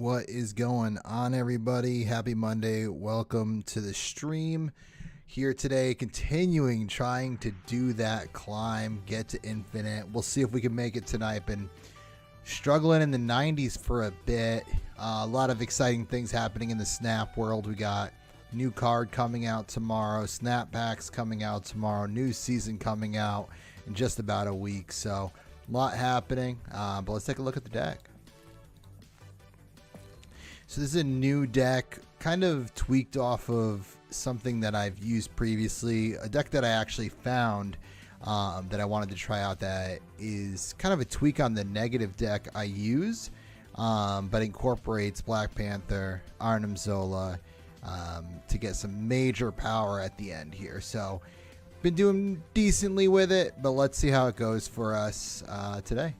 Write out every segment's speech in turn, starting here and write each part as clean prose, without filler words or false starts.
What is going on, everybody? Happy Monday. Welcome to the stream. Here today, continuing trying to do that climb, get to infinite. We'll see if we can make it tonight. Been struggling in the 90s for a bit. A lot of exciting things happening in the Snap world. We got new card coming out tomorrow, Snap packs coming out tomorrow, new season coming out in just about a week. So a lot happening, but let's take a look at the deck. So this is a new deck, kind of tweaked off of something that I've used previously, a deck that I actually found that I wanted to try out that is kind of a tweak on the negative deck I use, but incorporates Black Panther, Arnim Zola to get some major power at the end here. So been doing decently with it, but let's see how it goes for us today.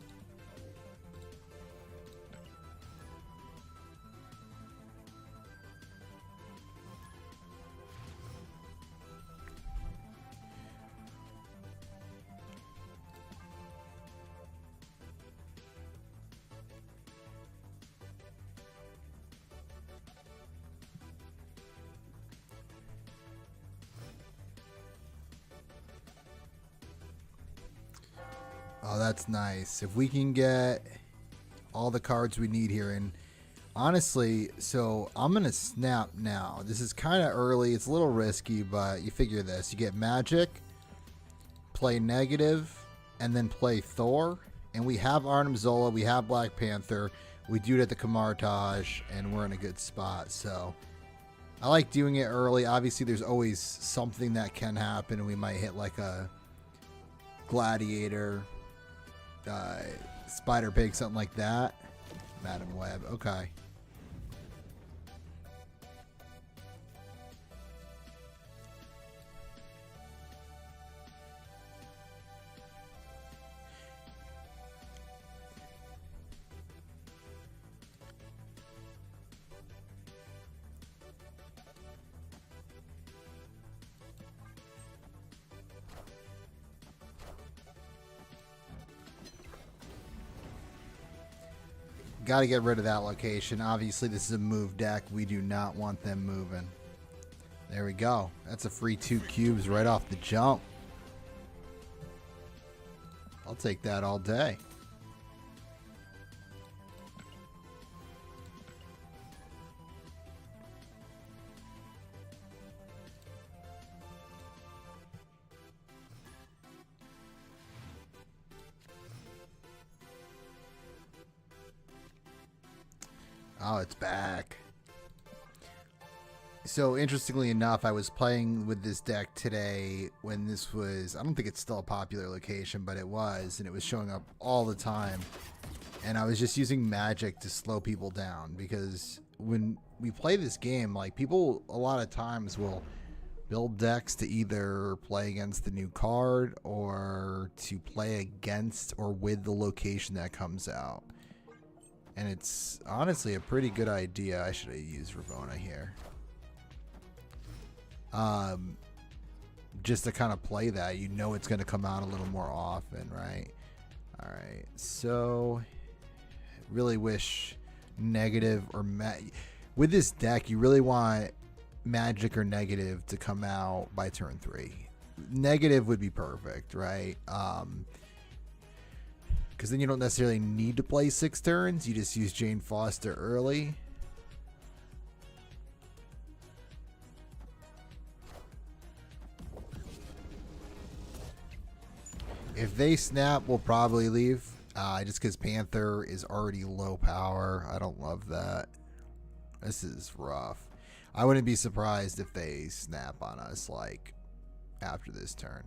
Oh, that's nice. If we can get all the cards we need here. And honestly, so I'm going to snap now. This is kind of early. It's a little risky, but you figure this. You get Magic, play Negative, and then play Thor. And we have Arnim Zola. We have Black Panther. We do it at the Kamartage, and we're in a good spot. So I like doing it early. Obviously, there's always something that can happen, and we might hit like a Gladiator, Spider Pig, something like that. Madam Web, okay. Got to get rid of that location. Obviously, this is a move deck. We do not want them moving. There we go. That's a free 2 cubes right off the jump. I'll take that all day. Oh, it's back. So, interestingly enough, I was playing with this deck today when this was, I don't think it's still a popular location, but it was, and it was showing up all the time. And I was just using Magic to slow people down, because when we play this game, like, people a lot of times will build decks to either play against the new card or to play against or with the location that comes out. And it's honestly a pretty good idea. I should have used Ravona here. Just to kind of play that. You know it's going to come out a little more often, right? Alright, so really wish Negative or with this deck, you really want Magic or Negative to come out by turn 3. Negative would be perfect, right? Because then you don't necessarily need to play 6 turns. You just use Jane Foster early. If they snap, we'll probably leave. Just because Panther is already low power. I don't love that. This is rough. I wouldn't be surprised if they snap on us, like, after this turn.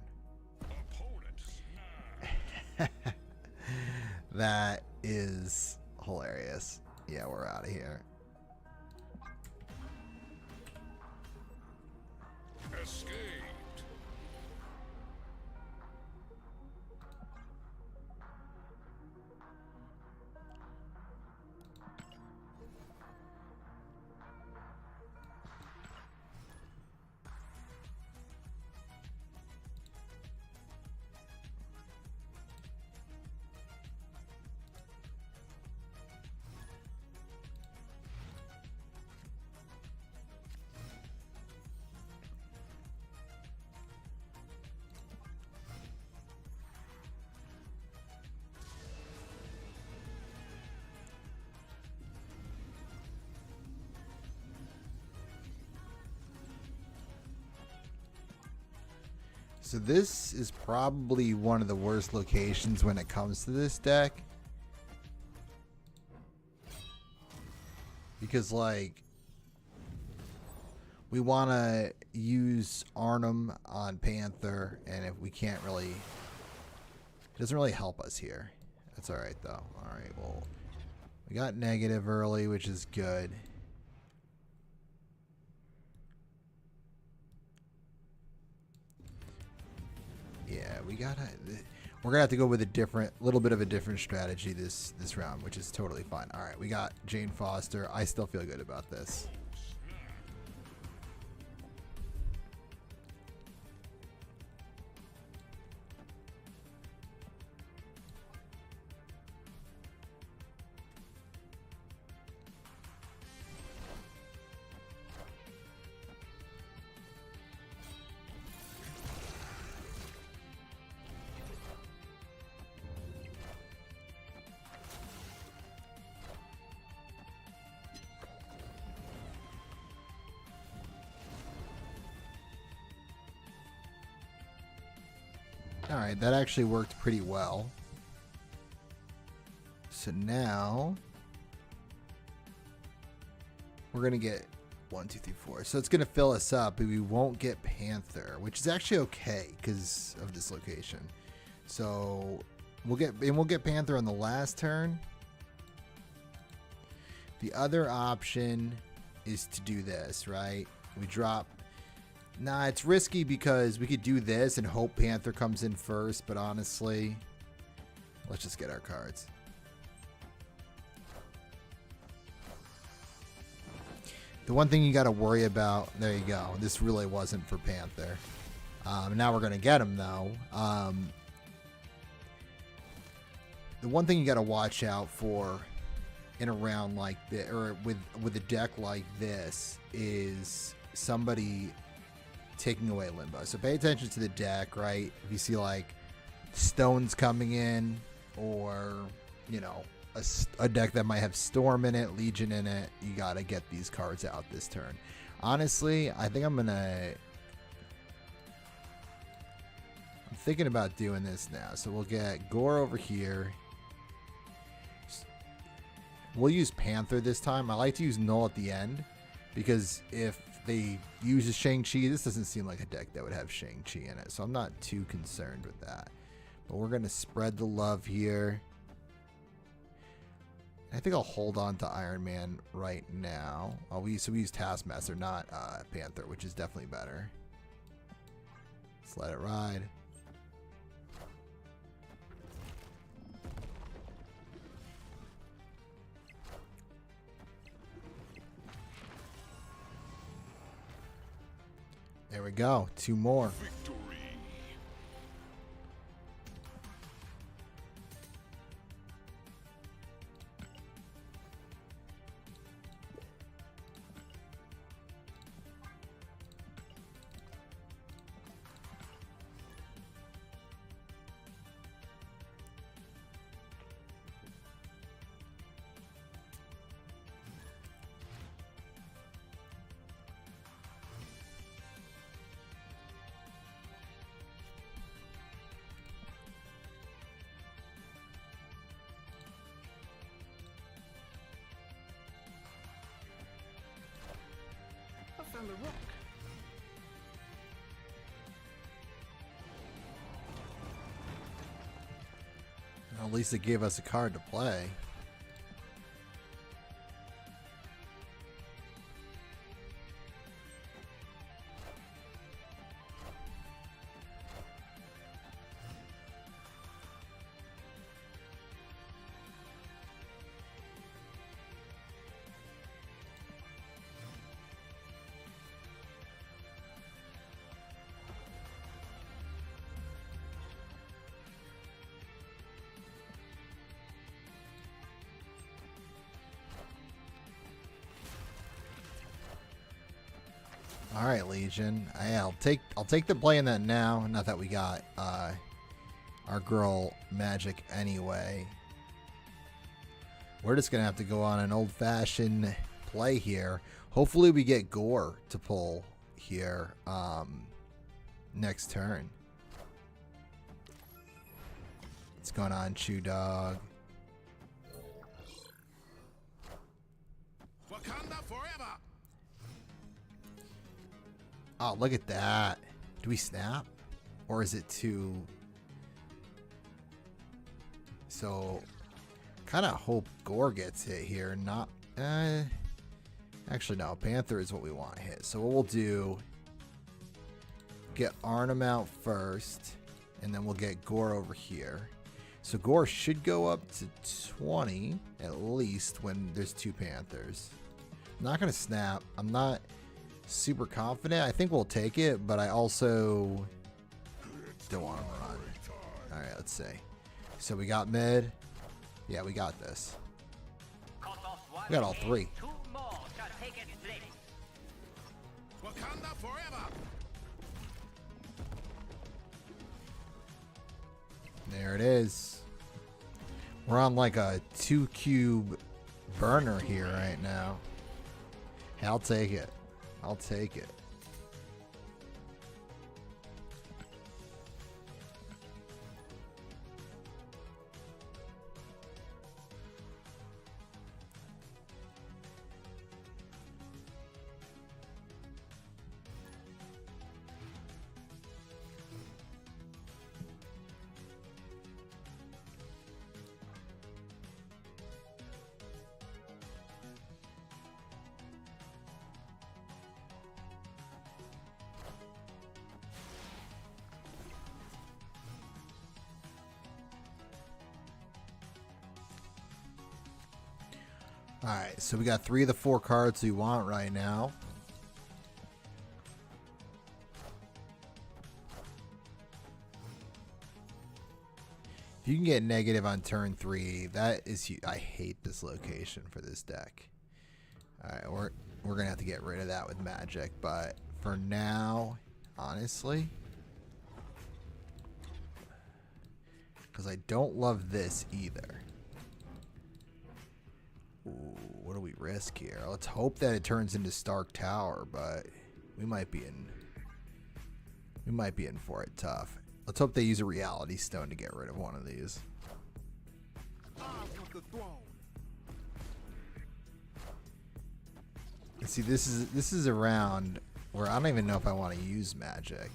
That is hilarious. Yeah, we're out of here. Escaped. So this is probably one of the worst locations when it comes to this deck. Because, like, we want to use Arnhem on Panther, and if we can't really... It doesn't really help us here. That's alright, though. Alright, well, we got negative early, which is good. Yeah, we're gonna have to go with a little bit of a different strategy this round, which is totally fine. All right, we got Jane Foster. I still feel good about this. Alright, that actually worked pretty well. So now we're going to get 1, 2, 3, 4. So it's going to fill us up, but we won't get Panther, which is actually okay because of this location. So we'll get Panther on the last turn. The other option is to do this, right? We drop... Nah, it's risky because we could do this and hope Panther comes in first, but honestly, let's just get our cards. The one thing you got to worry about, there you go, this really wasn't for Panther. Now we're going to get him, though. The one thing you got to watch out for in a round like this, or with a deck like this, is somebody taking away Limbo. So pay attention to the deck, right? If you see like stones coming in, or you know, a deck that might have Storm in it, Legion in it, you gotta get these cards out this turn. Honestly, I think I'm thinking about doing this now. So we'll get Gore over here. We'll use Panther this time. I like to use Null at the end, because if they use a Shang-Chi, this doesn't seem like a deck that would have Shang-Chi in it, so I'm not too concerned with that. But we're going to spread the love here. I think I'll hold on to Iron Man right now. So we use Taskmaster, not Panther, which is definitely better. Let's let it ride. There we go. 2 more. Victory. I found a rock. Well, at least it gave us a card to play. All right, Legion. I'll take the play in that now. Not that we got our girl Magic anyway. We're just gonna have to go on an old-fashioned play here. Hopefully, we get Gore to pull here next turn. What's going on, Chew Dog? Wakanda forever. Oh, look at that. Do we snap? Or is it too... So, kind of hope Gore gets hit here. Not... actually, no. Panther is what we want hit. So what we'll do... Get Arnhem out first. And then we'll get Gore over here. So Gore should go up to 20, at least, when there's 2 Panthers. I'm not going to snap. I'm not super confident. I think we'll take it, but I also don't want him to run. All right, let's see. So we got mid. Yeah, we got this. We got all 3. Wakanda forever. There it is. We're on like a 2-cube burner here right now. Hey, I'll take it. I'll take it. Alright, so we got 3 of the 4 cards we want right now. If you can get negative on turn 3, that is huge. I hate this location for this deck. Alright, we're going to have to get rid of that with Magic, but for now, honestly, because I don't love this either. Ooh, what do we risk here? Let's hope that it turns into Stark Tower, but we might be in for it tough. Let's hope they use a Reality Stone to get rid of one of these. I want the throne. And see, this is a round where I don't even know if I want to use Magic.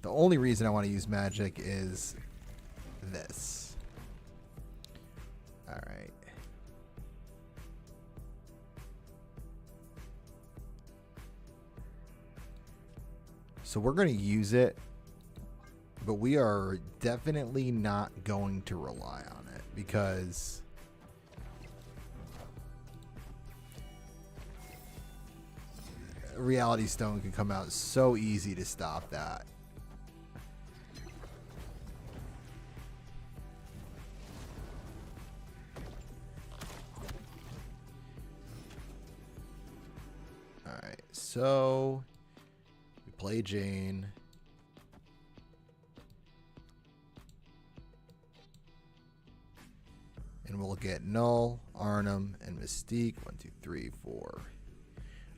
The only reason I want to use Magic is this. All right. So we're going to use it, but we are definitely not going to rely on it because Reality Stone can come out so easy to stop that. All right, so play Jane. And we'll get Null, Arnhem, and Mystique. 1, 2, 3, 4.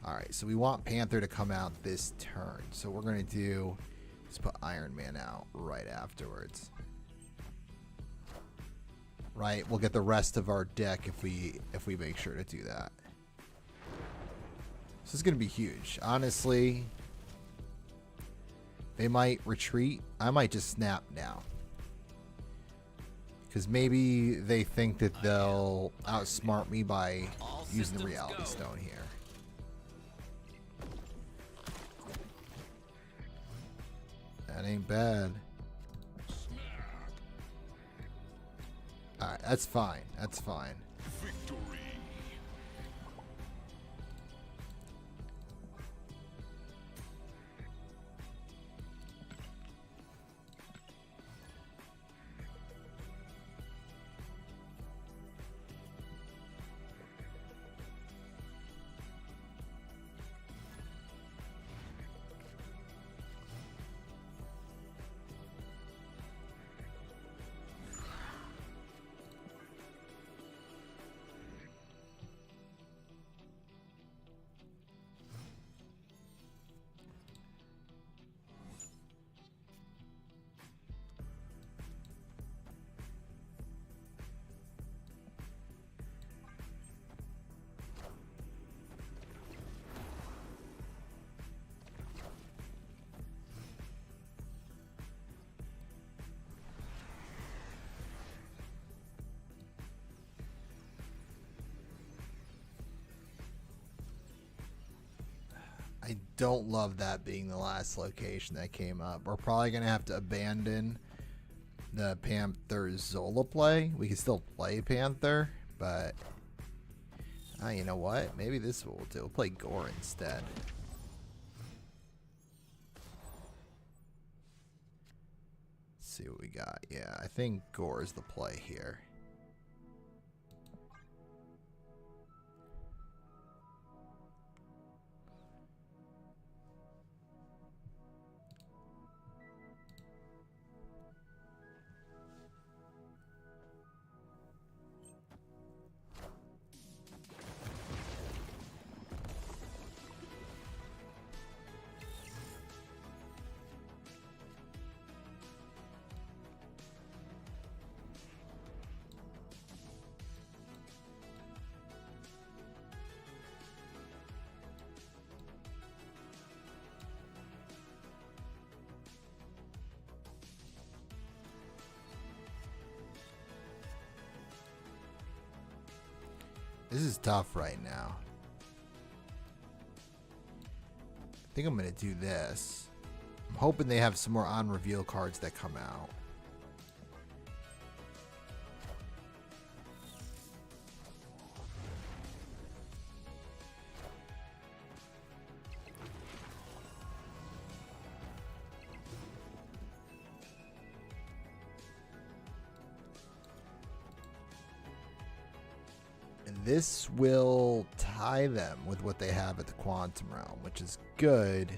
Alright, so we want Panther to come out this turn. So we're going to do... Let's put Iron Man out right afterwards. Right? We'll get the rest of our deck if we make sure to do that. This is going to be huge. Honestly... They might retreat. I might just snap now. Because maybe they think that they'll outsmart me by using the Reality Stone here. That ain't bad. Alright, that's fine. That's fine. Victory. I don't love that being the last location that came up. We're probably going to have to abandon the Panther Zola play. We can still play Panther, but you know what? Maybe this is what we'll do. We'll play Gore instead. Let's see what we got. Yeah, I think Gore is the play here. This is tough right now. I think I'm going to do this. I'm hoping they have some more on-reveal cards that come out. This will tie them with what they have at the Quantum Realm, which is good.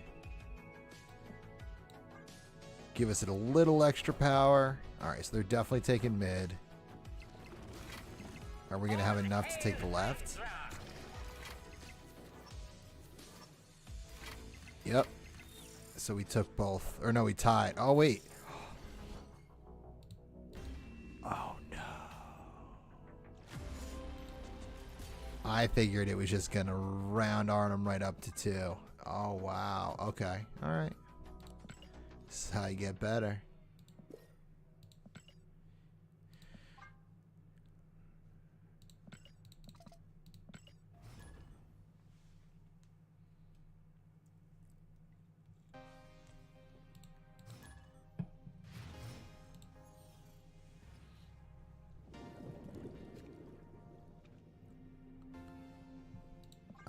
Give us a little extra power. Alright, so they're definitely taking mid. Are we going to have enough to take the left? Yep. So we took both. Or no, we tied. Oh, wait. Oh, no. I figured it was just going to round Arnhem right up to 2. Oh, wow. Okay. All right. This is how you get better.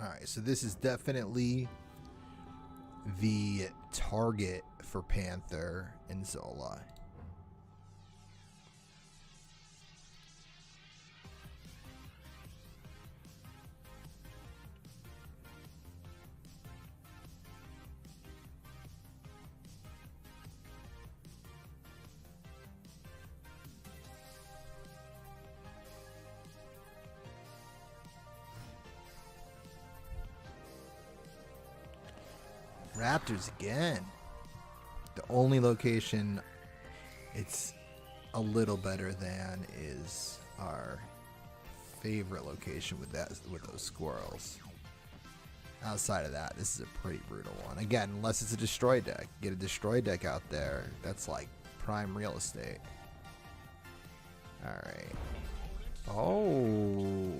Alright, so this is definitely the target for Panther and Zola. Raptors again. The only location it's a little better than is our favorite location with those squirrels. Outside of that, this is a pretty brutal one. Again, unless it's a destroy deck. Get a destroy deck out there. That's like prime real estate. Alright. Oh.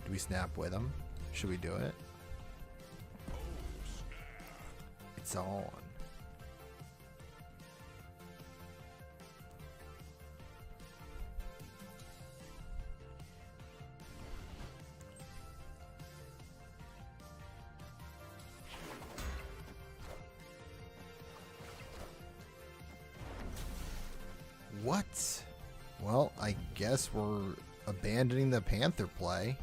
Do we snap with them? Should we do it? It's on. What? Well, I guess we're abandoning the Panther play.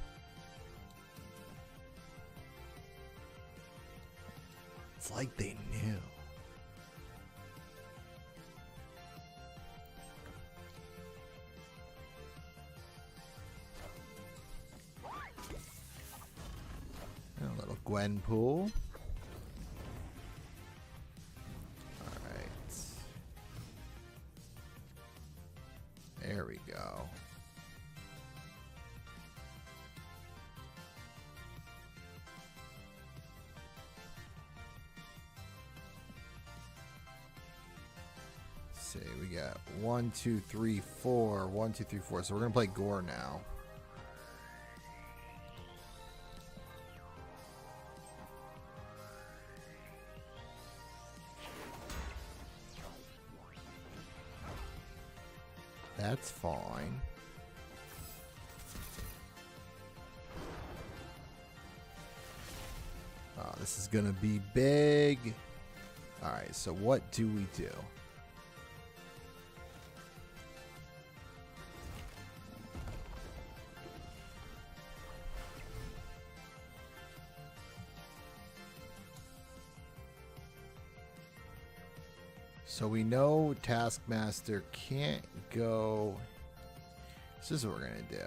It's like they knew. A little Gwenpool. Alright. There we go. See, we got 1, 2, 3, 4. 1, 2, 3, 4. So we're gonna play Gore now. That's fine. Oh, this is gonna be big. Alright, so what do we do? So we know Taskmaster can't go. This is what we're going to do.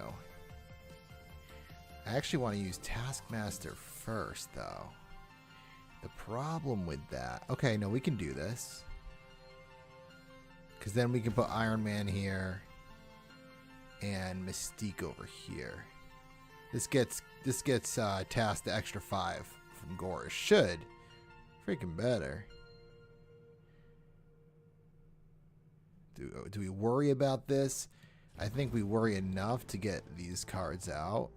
I actually want to use Taskmaster first, though. The problem with that... Okay, no, we can do this. Because then we can put Iron Man here. And Mystique over here. This gets Task the extra 5 from Gore. Should. Freaking better. Do we worry about this? I think we worry enough to get these cards out.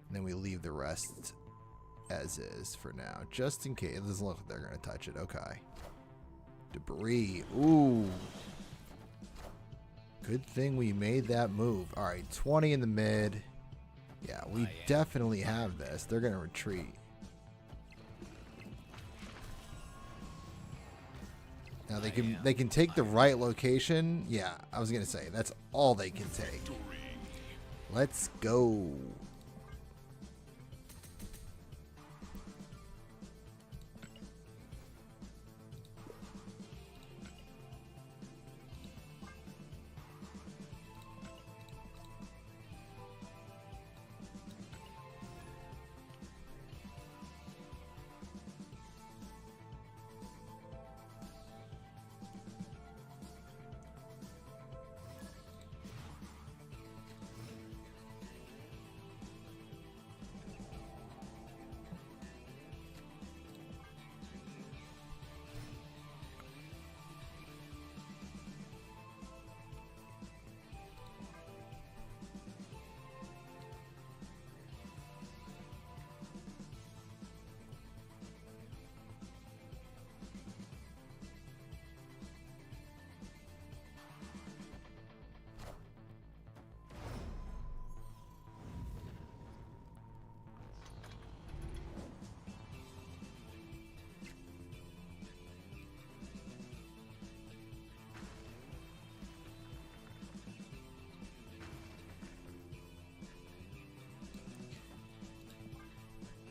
And then we leave the rest as is for now. Just in case. It doesn't look like they're going to touch it. Okay. Debris. Ooh. Good thing we made that move. Alright, 20 in the mid. Yeah, we definitely have this. They're going to retreat. Now they can take the right location. Yeah, I was gonna say that's all they can take. Let's go.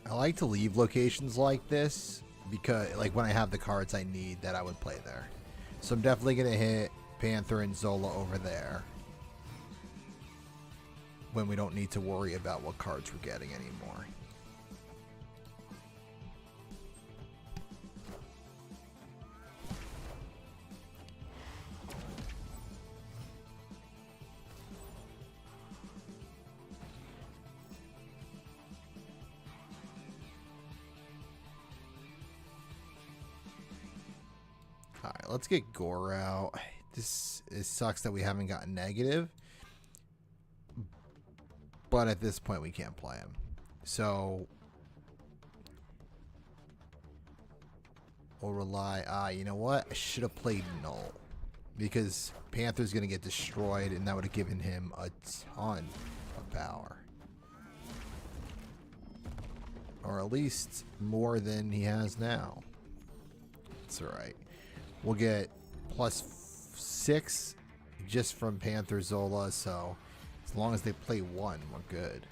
I like to leave locations like this because, like, when I have the cards I need, that I would play there. So I'm definitely going to hit Panther and Zola over there when we don't need to worry about what cards we're getting anymore. Alright, let's get Gore out. It sucks that we haven't gotten negative. But at this point, we can't play him. So we'll rely... you know what? I should have played Null. Because Panther's going to get destroyed, and that would have given him a ton of power. Or at least more than he has now. It's alright. We'll get +6 just from Panther Zola, so as long as they play one, we're good.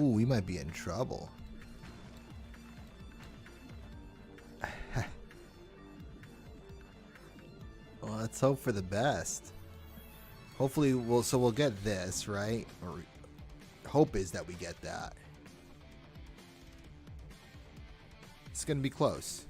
Ooh, we might be in trouble. Well, let's hope for the best. Hopefully, we'll get this, right? Or hope is that we get that. It's gonna be close.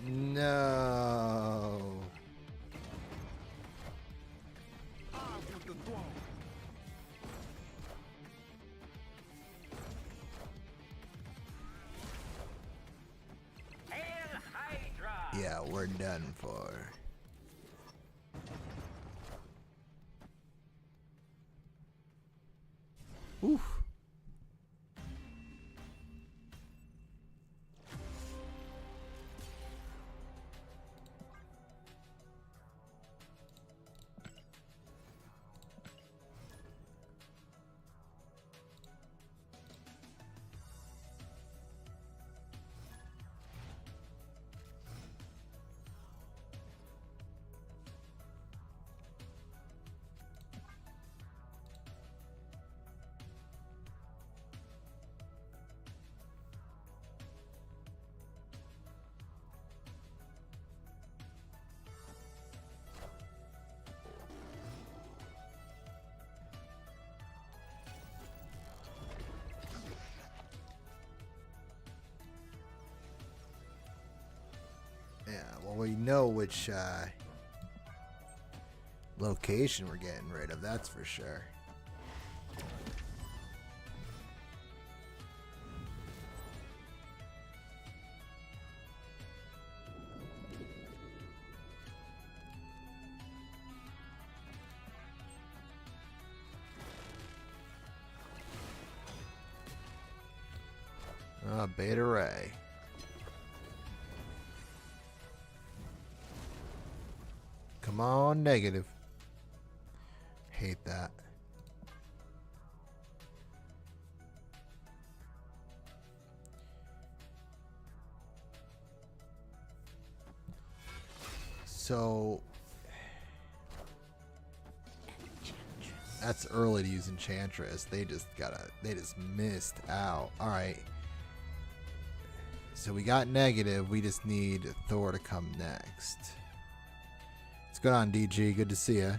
No. Armed with the throne. Yeah, we're done for. Oof. Yeah, well, we know which location we're getting rid of, that's for sure. Beta Ray. Come on, negative. Hate that. So that's early to use Enchantress. They just missed out. All right. So we got negative. We just need Thor to come next. What's going on, DG? Good to see ya.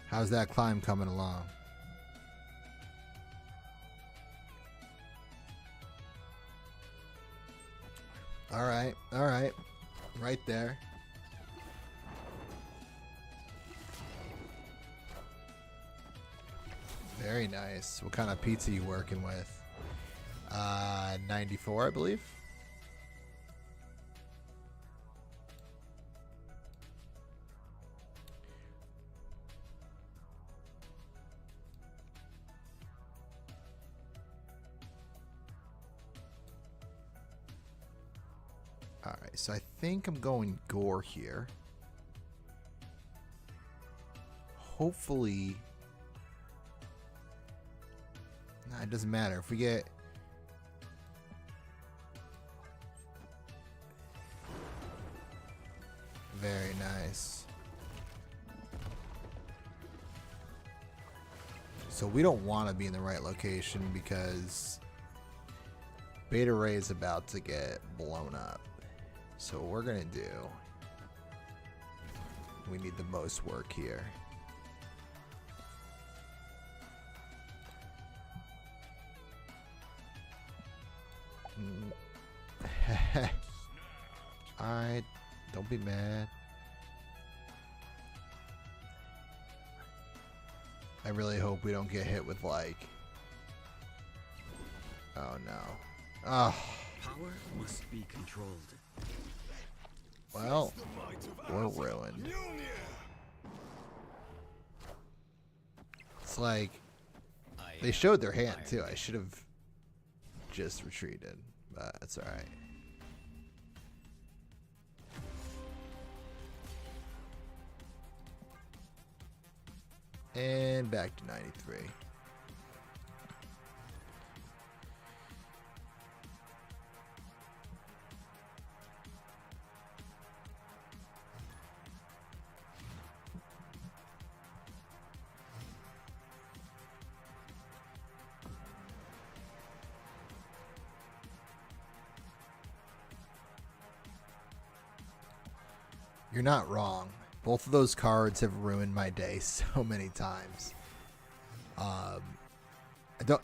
How's that climb coming along? All right. Right there. Very nice. What kind of pizza you working with? 94, I believe. All right, so I think I'm going Gore here. Hopefully, nah, it doesn't matter if we get. Very nice. So we don't want to be in the right location because Beta Ray is about to get blown up. So what we're going to do, we need the most work here. Alright, don't be mad. I really hope we don't get hit with like... Oh no. Oh. Power must be controlled. Well, we're ruined. It's like... I They showed their hand too. I should have just retreated, but that's all right. And back to 93. You're not wrong. Both of those cards have ruined my day so many times.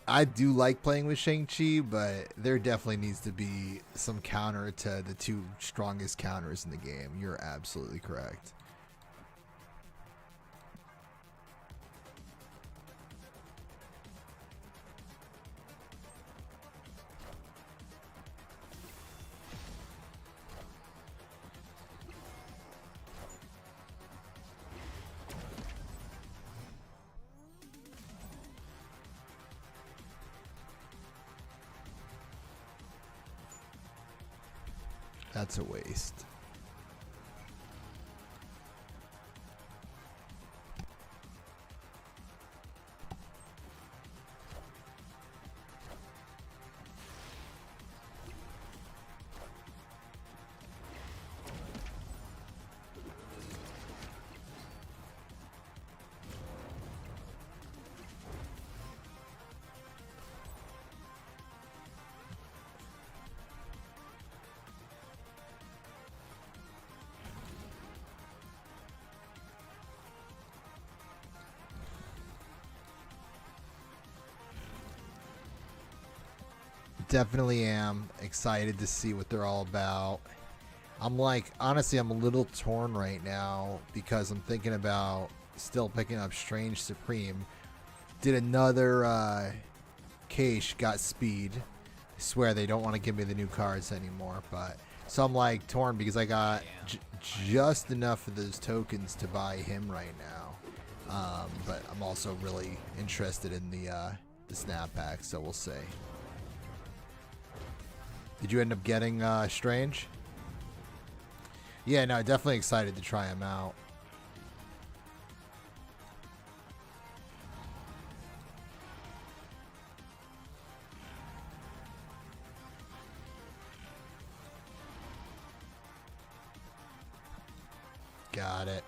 I do like playing with Shang-Chi, but there definitely needs to be some counter to the two strongest counters in the game. You're absolutely correct. That's a waste. Definitely am excited to see what they're all about. I'm like, honestly, I'm a little torn right now because I'm thinking about still picking up Strange Supreme. Did another Cache, got speed. I swear they don't want to give me the new cards anymore, but so I'm like torn because I got just enough of those tokens to buy him right now. But I'm also really interested in the snap pack, so we'll see. Did you end up getting Strange? Yeah, no, definitely excited to try him out. Got it.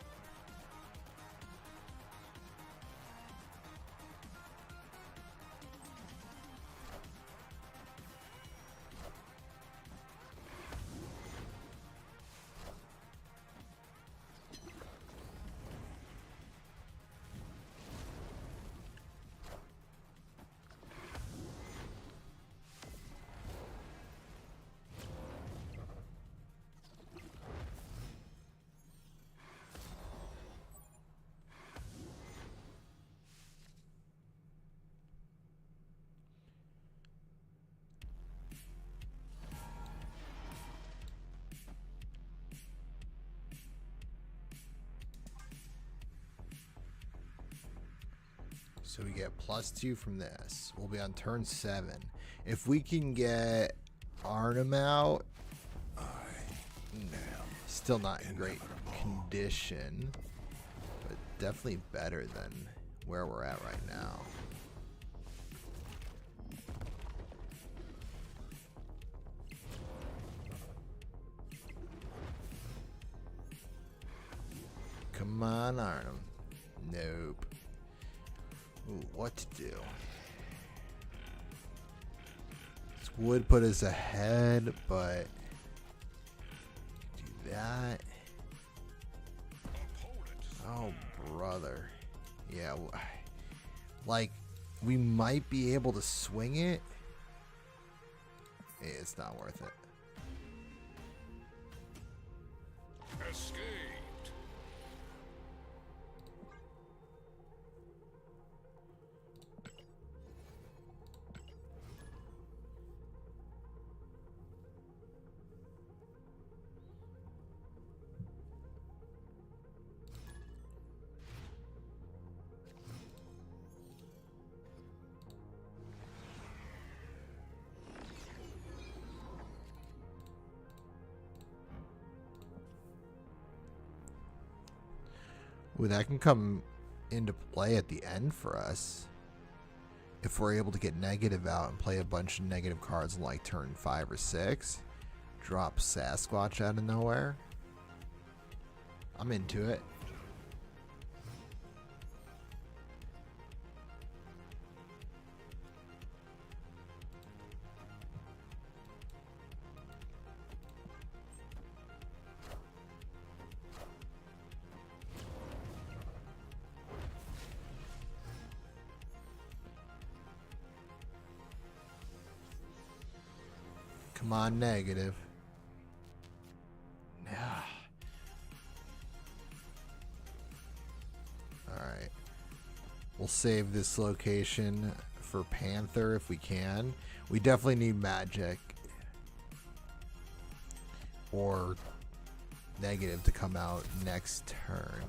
So we get +2 from this. We'll be on turn 7. If we can get Arnhem out, still not in great condition, but definitely better than where we're at right now. Come on, Arnhem. Nope. Ooh, what to do? This would put us ahead, but do that. Oh, brother. Yeah, like we might be able to swing it. It's not worth it. Escaped. Ooh, that can come into play at the end for us. If we're able to get negative out and play a bunch of negative cards in like turn 5 or 6. Drop Sasquatch out of nowhere. I'm into it. Come on, negative. Yeah. Alright. We'll save this location for Panther if we can. We definitely need magic. Or negative to come out next turn.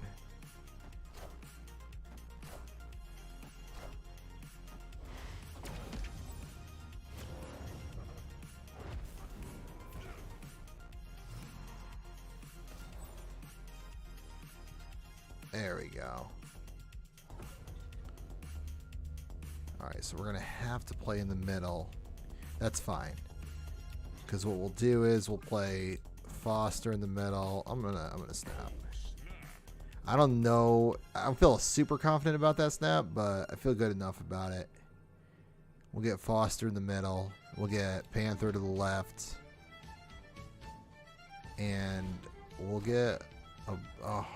There we go. Alright, so we're going to have to play in the middle. That's fine. Because what we'll do is we'll play Foster in the middle. I'm gonna snap. I don't know. I don't feel super confident about that snap, but I feel good enough about it. We'll get Foster in the middle. We'll get Panther to the left. And we'll get... Oh,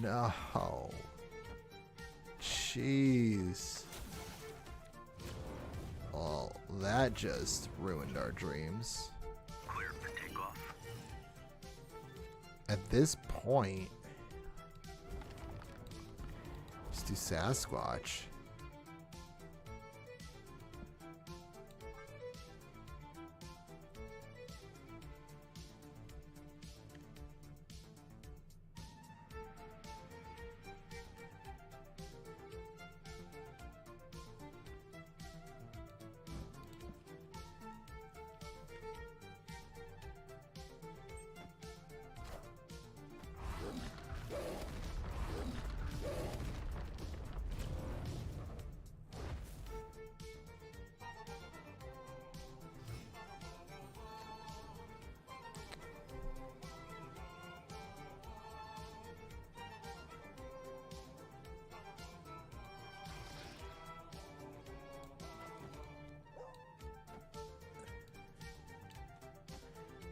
no. Jeez. Well, that just ruined our dreams. Clear for takeoff. At this point, let's do Sasquatch.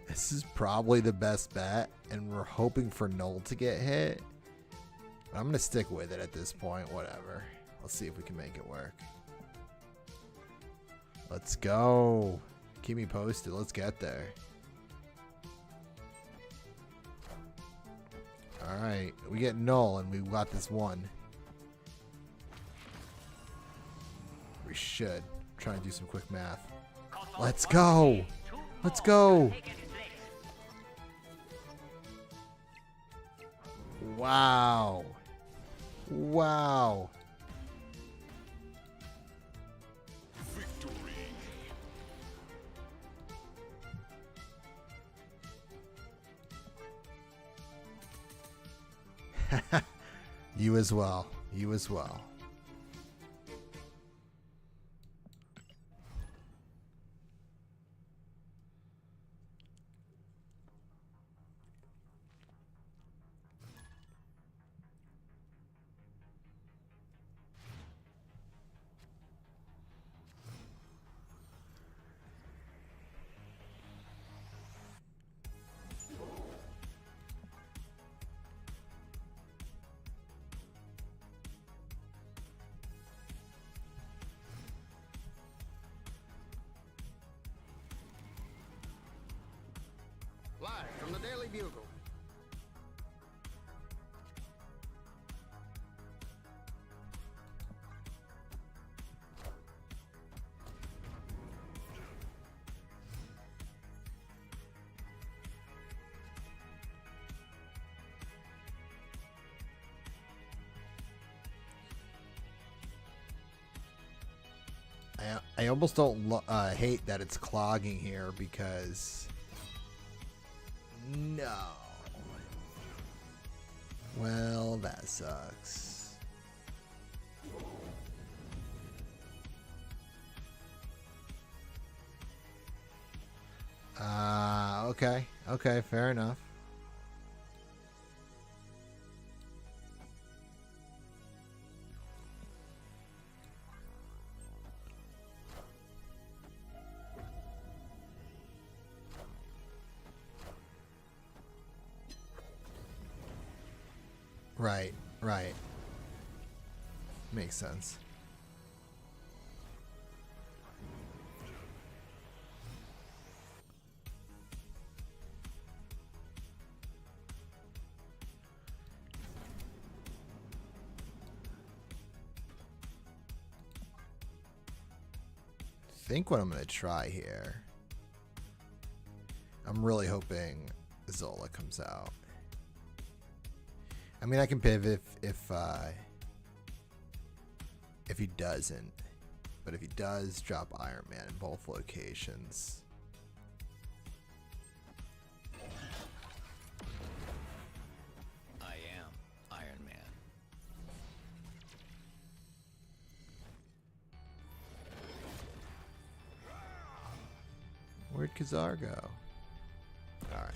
This is probably the best bet, and we're hoping for Null to get hit. But I'm going to stick with it at this point. Whatever. Let's see if we can make it work. Let's go. Keep me posted. Let's get there. Alright. We get Null, and we've got this one. We should. Try and do some quick math. Let's go. Let's go. Wow. Wow. Victory. You as well. You as well. Live from the Daily Bugle. I almost don't hate that it's clogging here because... No. Well, that sucks. Okay. Okay, fair enough. Right, right. Makes sense. I think what I'm going to try here, I'm really hoping Zola comes out. I mean, I can pivot if he doesn't, but if he does, drop Iron Man in both locations. I am Iron Man. Where'd Kazar go? Alright.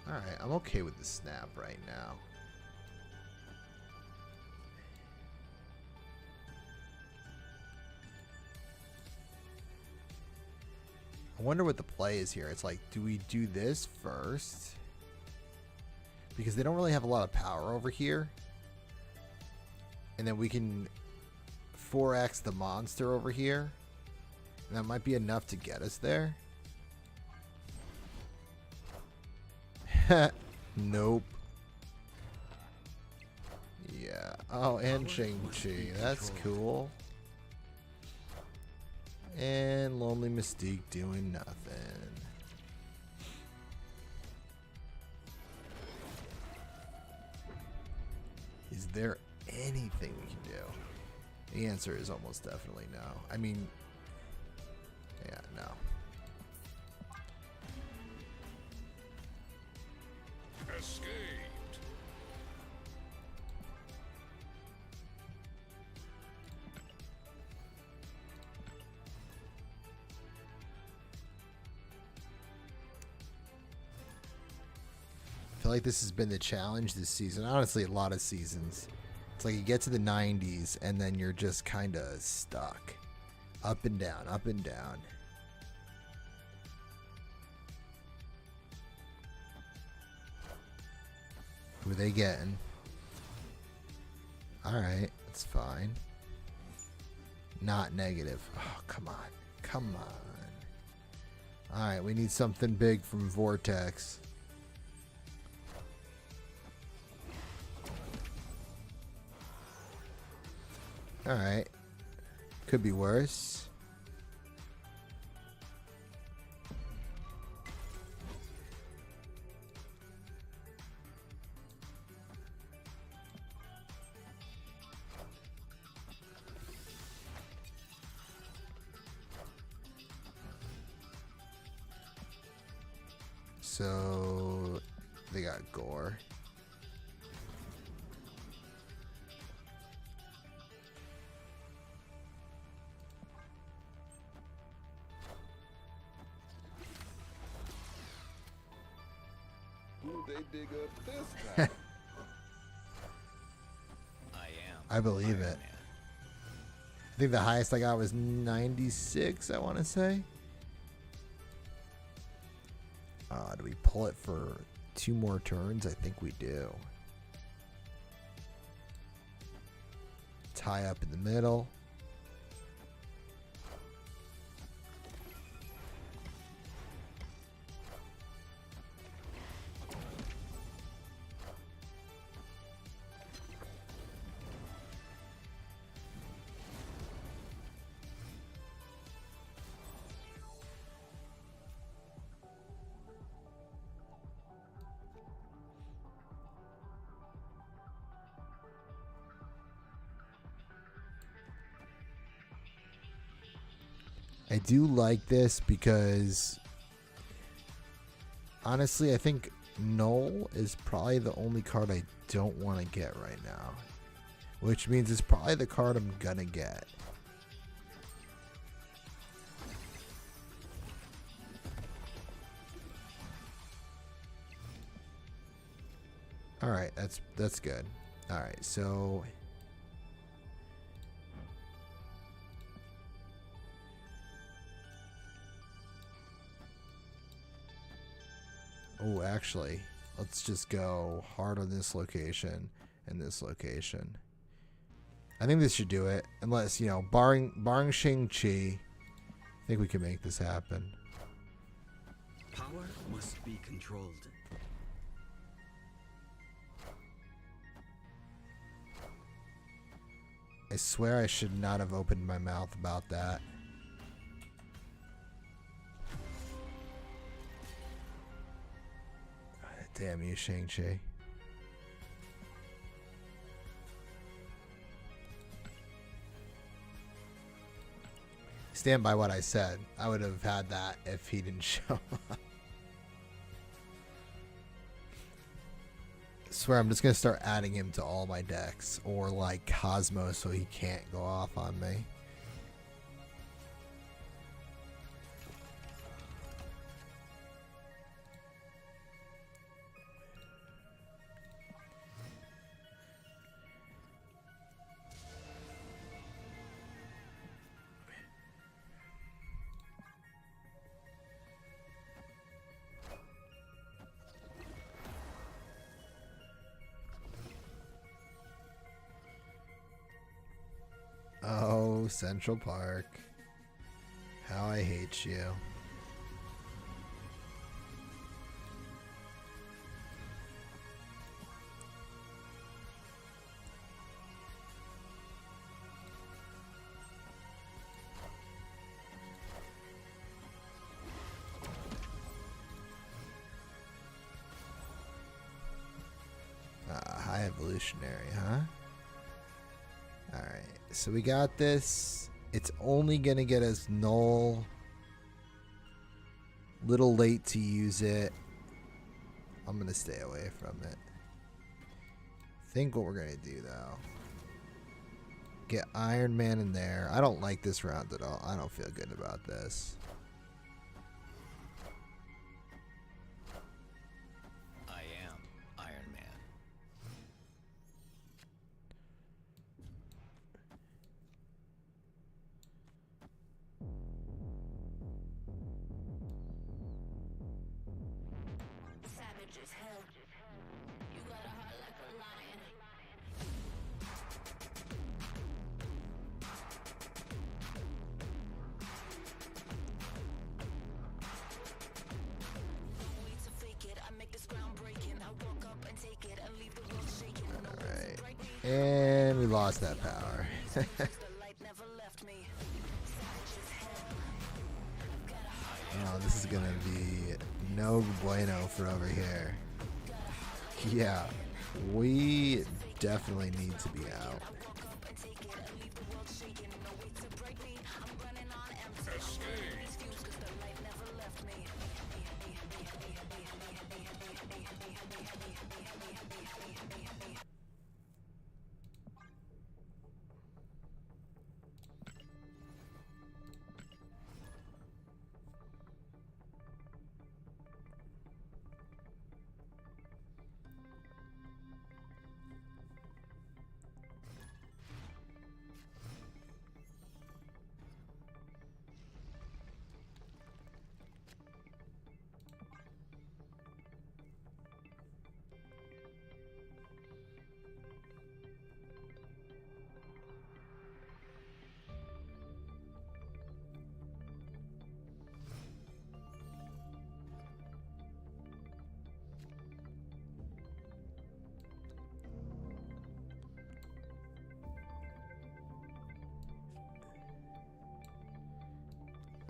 Alright, I'm okay with the snap right now. I wonder what the play is here. It's like, do we do this first? Because they don't really have a lot of power over here. And then we can 4x the monster over here. And that might be enough to get us there. Nope. Yeah. Oh, and Shang-Chi. That's cool. And Lonely Mystique doing nothing. Is there anything we can do? The answer is almost definitely no. I mean, yeah, no. Escaped. I feel like this has been the challenge this season. Honestly, a lot of seasons. It's like you get to the 90s and then you're just kind of stuck. Up and down, up and down. Who are they getting? Alright, that's fine. Not negative. Oh, come on. Come on. Alright, we need something big from Vortex. Alright. Could be worse. So they got Gore. Who they dig up this time? I am. I believe Iron it. Man. I think the highest I got was 96, I want to say. Do we pull it for 2 more turns? I think we do. Tie up in the middle. I do like this because honestly, I think Null is probably the only card I don't want to get right now. Which means it's probably the card I'm gonna get. Alright, that's good. Alright, so oh, actually, let's just go hard on this location and this location. I think this should do it. Unless, you know, barring Shang-Chi, I think we can make this happen. Power must be controlled. I swear I should not have opened my mouth about that. Damn you, Shang-Chi. Stand by what I said. I would have had that if he didn't show up. I swear I'm just going to start adding him to all my decks. Or like Cosmo so he can't go off on me. Oh, Central Park. How I hate you. High evolutionary, huh? Alright, so we got this. It's only going to get us null. Little late to use it. I'm going to stay away from it. Think what we're going to do, though. Get Iron Man in there. I don't like this round at all. I don't feel good about this. I am Iron Man. Savage as hell. You got a heart like a lion. No way to fake it. I make this groundbreaking. I walk up and take it and leave the world shaking. No way to Alright. break me. And we lost that power. The light never left me. Savage as hell. I've got a heart. Oh, this is going to be no bueno for over here. Yeah, we definitely need to be out. Walk up and take it and leave the world shaking. No way to break me. I'm running on empty. I'm burning these views 'cause the light never left me.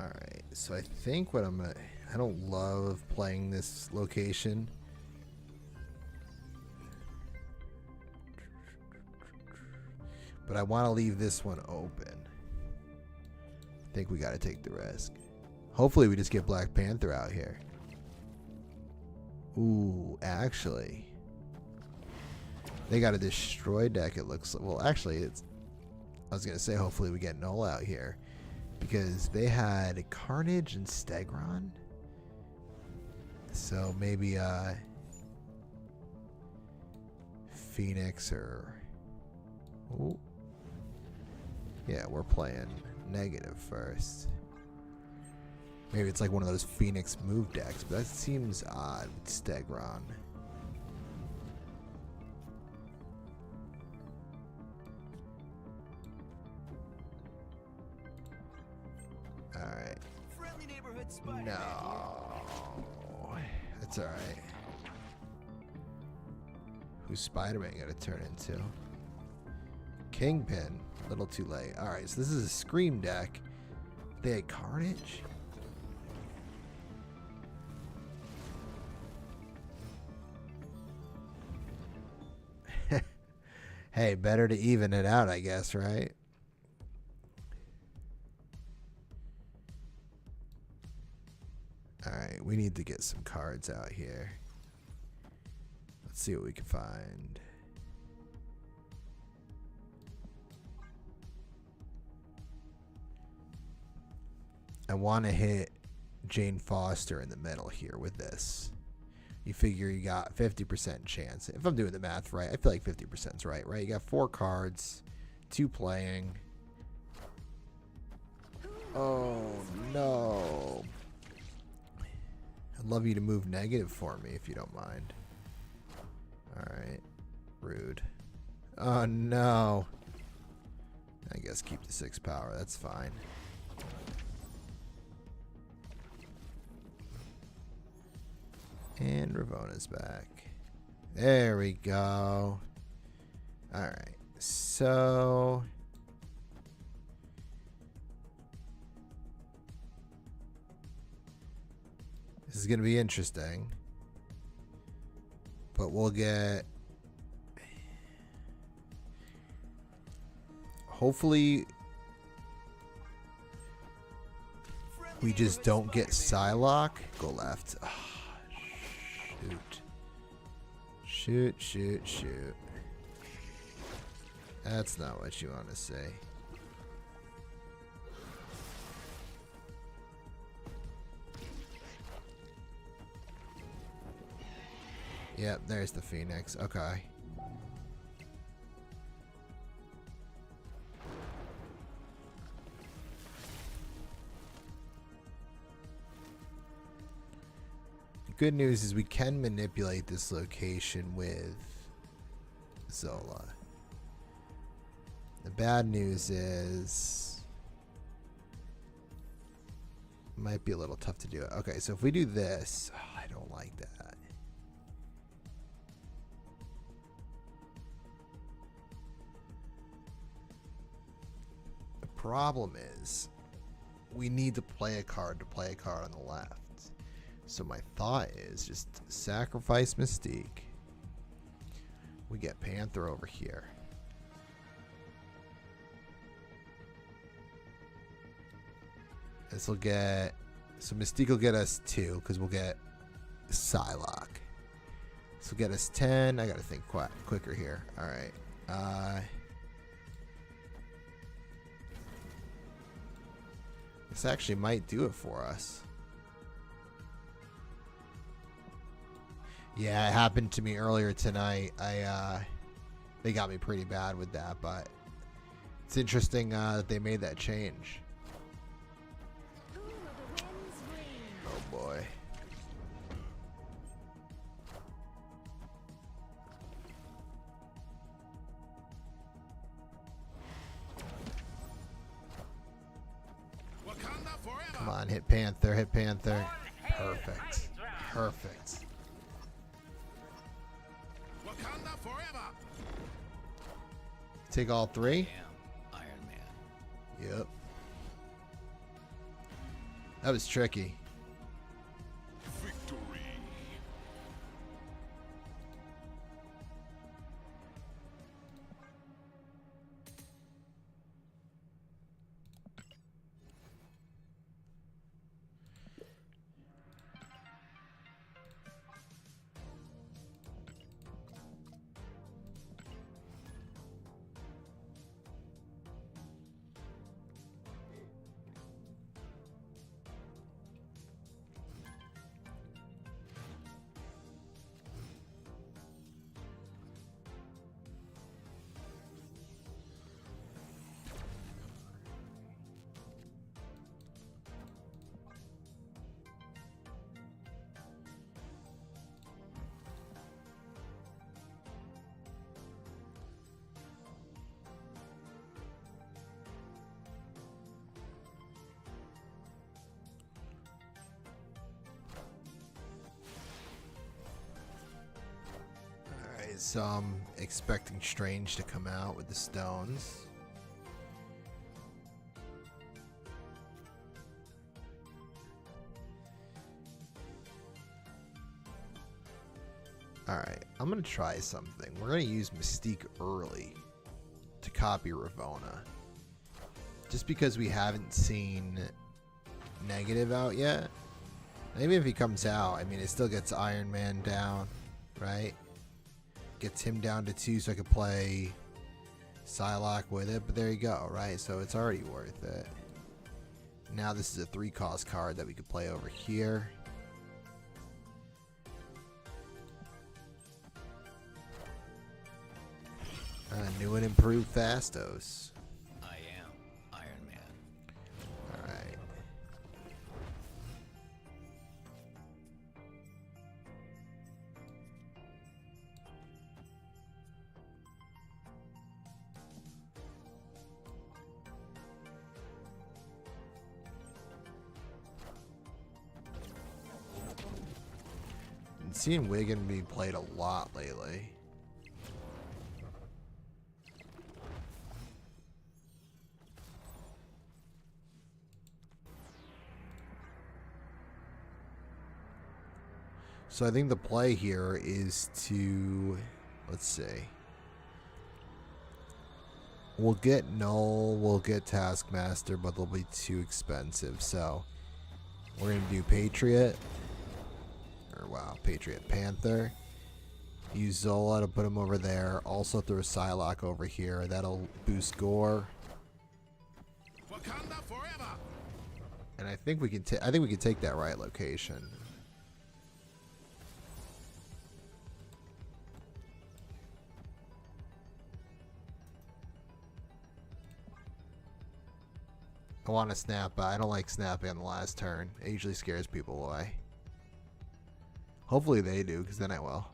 Alright, so I think what I'm gonna... I don't love playing this location. But I want to leave this one open. I think we gotta take the risk. Hopefully we just get Black Panther out here. Ooh, actually, they got a destroy deck. It looks like. Well, actually, it's. I was gonna say hopefully we get Null out here because they had Carnage and Stegron. So maybe Phoenix or. Ooh. Yeah, we're playing negative first. Maybe it's like one of those Phoenix move decks, but that seems odd with Stegron. Alright. No. That's alright. Who's Spider-Man gonna turn into? Kingpin. A little too late. Alright, so this is a Scream deck. They had Carnage? Hey, better to even it out, I guess, right? Alright, we need to get some cards out here. Let's see what we can find. I want to hit Jane Foster in the middle here with this. You figure you got 50% chance. If I'm doing the math right, I feel like 50% is right? You got 4 cards, 2 playing. Oh, no. I'd love you to move negative for me if you don't mind. Alright. Rude. Oh, no. I guess keep the 6 power. That's fine. And Ravona's back. There we go. Alright. So... this is going to be interesting. But we'll get... hopefully... we just don't get Psylocke. Go left. Oh, shoot. Shoot. That's not what you want to say. Yep, there's the Phoenix. Okay. Good news is we can manipulate this location with Zola. The bad news is might be a little tough to do it. Okay, so if we do this, oh, I don't like that. The problem is we need to play a card on the left. So my thought is just sacrifice Mystique. We get Panther over here. This will get... so Mystique will get us 2 because we'll get Psylocke. This will get us 10. I got to think quicker here. Alright. This actually might do it for us. Yeah, it happened to me earlier tonight. They got me pretty bad with that, but it's interesting that they made that change. Oh boy. Wakanda forever. Come on, hit Panther, hit Panther. Perfect. Perfect. Wakanda forever. Take all 3? I am Iron Man. Yep. That was tricky. Victory. So I'm expecting Strange to come out with the stones. Alright, I'm going to try something. We're going to use Mystique early to copy Ravona. Just because we haven't seen Negative out yet. Maybe if he comes out, I mean, it still gets Iron Man down, right? Gets him down to 2 so I could play Psylocke with it, but there you go, right? So it's already worth it. Now this is a 3-cost card that we could play over here. New and improved Fastos. I am Iron Man. Alright. Been seeing Wigan being played a lot lately. So I think the play here is to, let's see. We'll get Null, we'll get Taskmaster, but they'll be too expensive. So we're going to do Patriot. Or wow, Patriot Panther. Use Zola to put him over there. Also throw a Psylocke over here. That'll boost Gore. Wakanda forever. And I think we can take that right location. I want to snap, but I don't like snapping on the last turn. It usually scares people away. Hopefully they do, because then I will.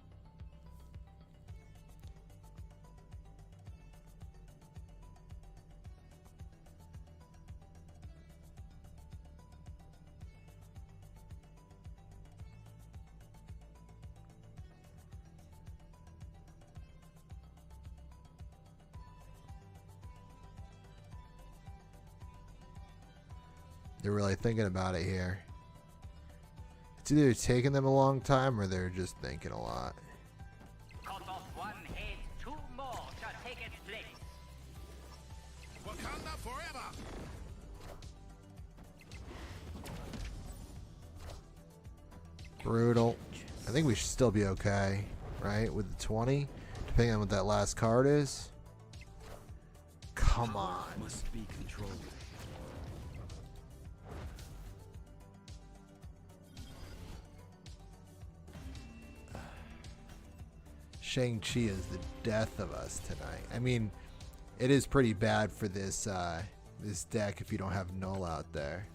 They're really thinking about it here. It's either taking them a long time or they're just thinking a lot. Cut off one head, 2 more shall take its place. Wakanda forever. Brutal. I think we should still be okay, right? With the 20, depending on what that last card is. Come on. Must be controlled. Shang-Chi is the death of us tonight. I mean, it is pretty bad for this this deck if you don't have Null out there.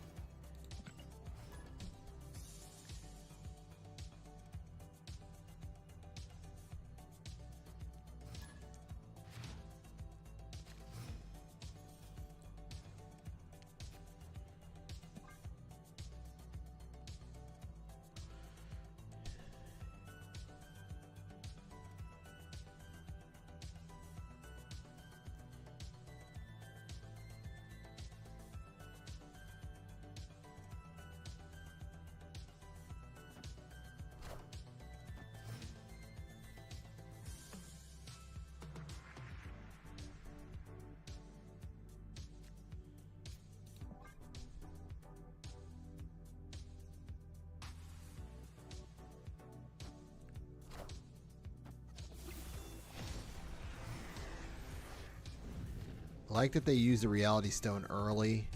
I like that they use the Reality Stone early.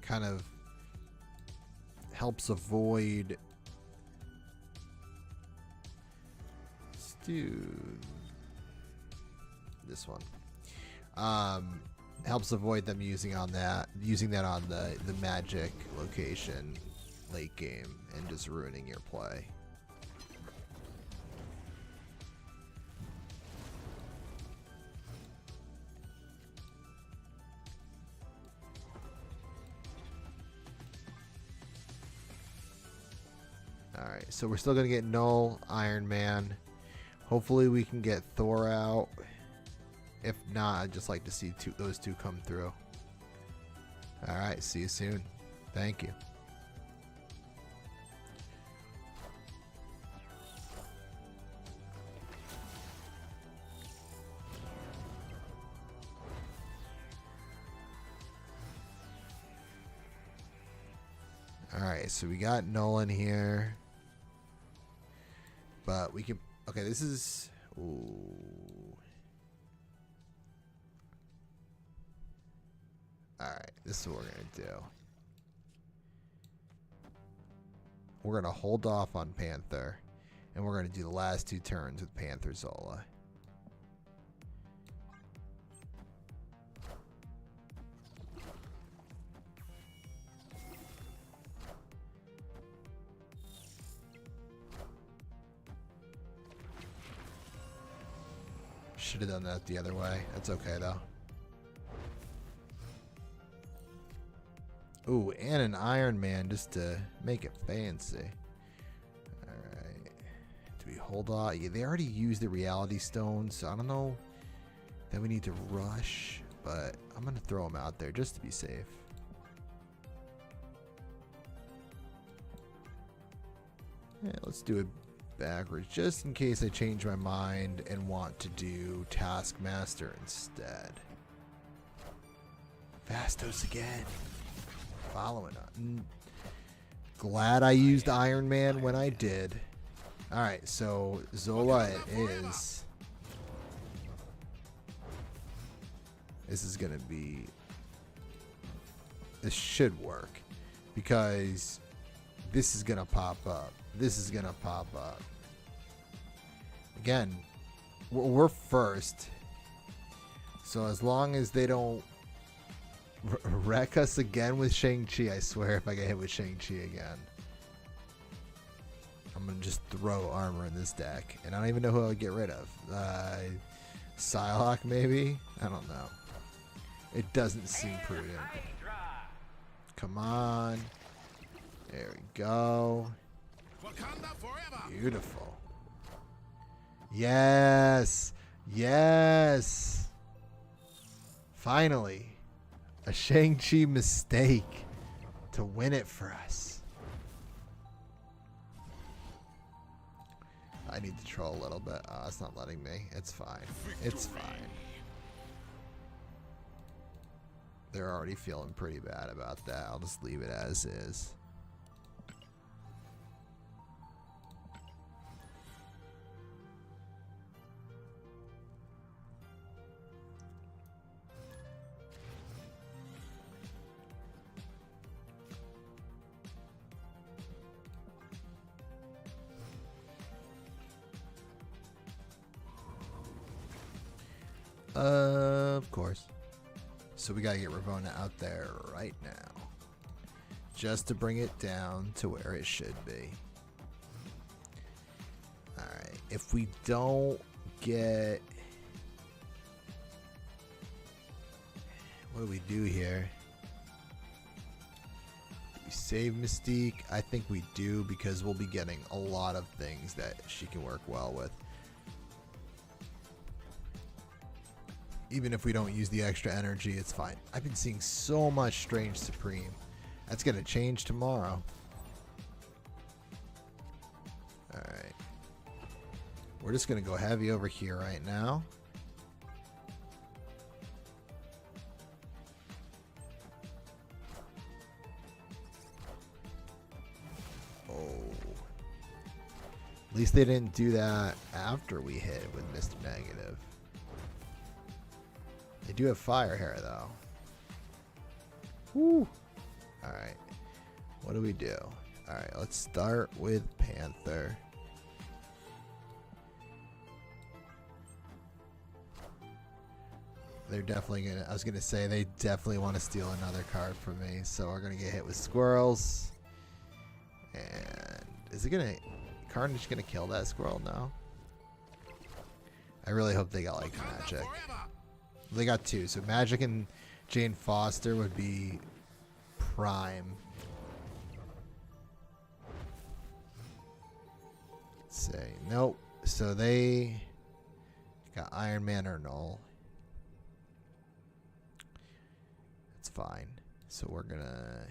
Kind of helps avoid... Let's do this one. Helps avoid them using that on the magic location late game and just ruining your play. Alright, so we're still going to get Null, Iron Man. Hopefully we can get Thor out. If not, I'd just like to see those two come through. Alright, see you soon. Thank you. Alright, so we got Nolan here. But we can... Okay, this is... Ooh. Alright, this is what we're going to do. We're going to hold off on Panther. And we're going to do the last 2 turns with Panther Zola. Should have done that the other way. That's okay though. Ooh, and an Iron Man just to make it fancy. Alright. Do we hold on? Yeah, they already used the Reality Stone, so I don't know that we need to rush, but I'm going to throw them out there just to be safe. Yeah, let's do it backwards just in case I change my mind and want to do Taskmaster instead. Vastos again. Following up. Glad I used Iron Man when I did. Alright, so Zola it is. This is going to be... This should work. Because this is going to pop up. This is going to pop up. Again, we're first. So as long as they don't wreck us again with Shang-Chi, I swear if I get hit with Shang-Chi again, I'm going to just throw armor in this deck. And I don't even know who I'll get rid of. Psylocke maybe? I don't know. It doesn't seem prudent. Come on. There we go. Wakanda forever. Beautiful. Yes. Yes. Finally. A Shang-Chi mistake to win it for us. I need to troll a little bit. Oh, it's not letting me. It's fine. It's fine. They're already feeling pretty bad about that. I'll just leave it as is. Of course. So we gotta get Ravonna out there right now. Just to bring it down to where it should be. Alright. If we don't get... What do we do here? Do we save Mystique? I think we do because we'll be getting a lot of things that she can work well with. Even if we don't use the extra energy, it's fine. I've been seeing so much Strange Supreme. That's going to change tomorrow. Alright. We're just going to go heavy over here right now. Oh. At least they didn't do that after we hit with Mr. Negative. They do have fire here, though. Woo! Alright. What do we do? Alright, let's start with Panther. They're definitely gonna... I was gonna say, they definitely want to steal another card from me. So we're gonna get hit with squirrels. And... Is it gonna... Carnage gonna kill that squirrel? No. I really hope they got, like, magic. They got 2, so Magic and Jane Foster would be prime. Let's say nope. So they Got Iron Man or Null. That's fine. So we're gonna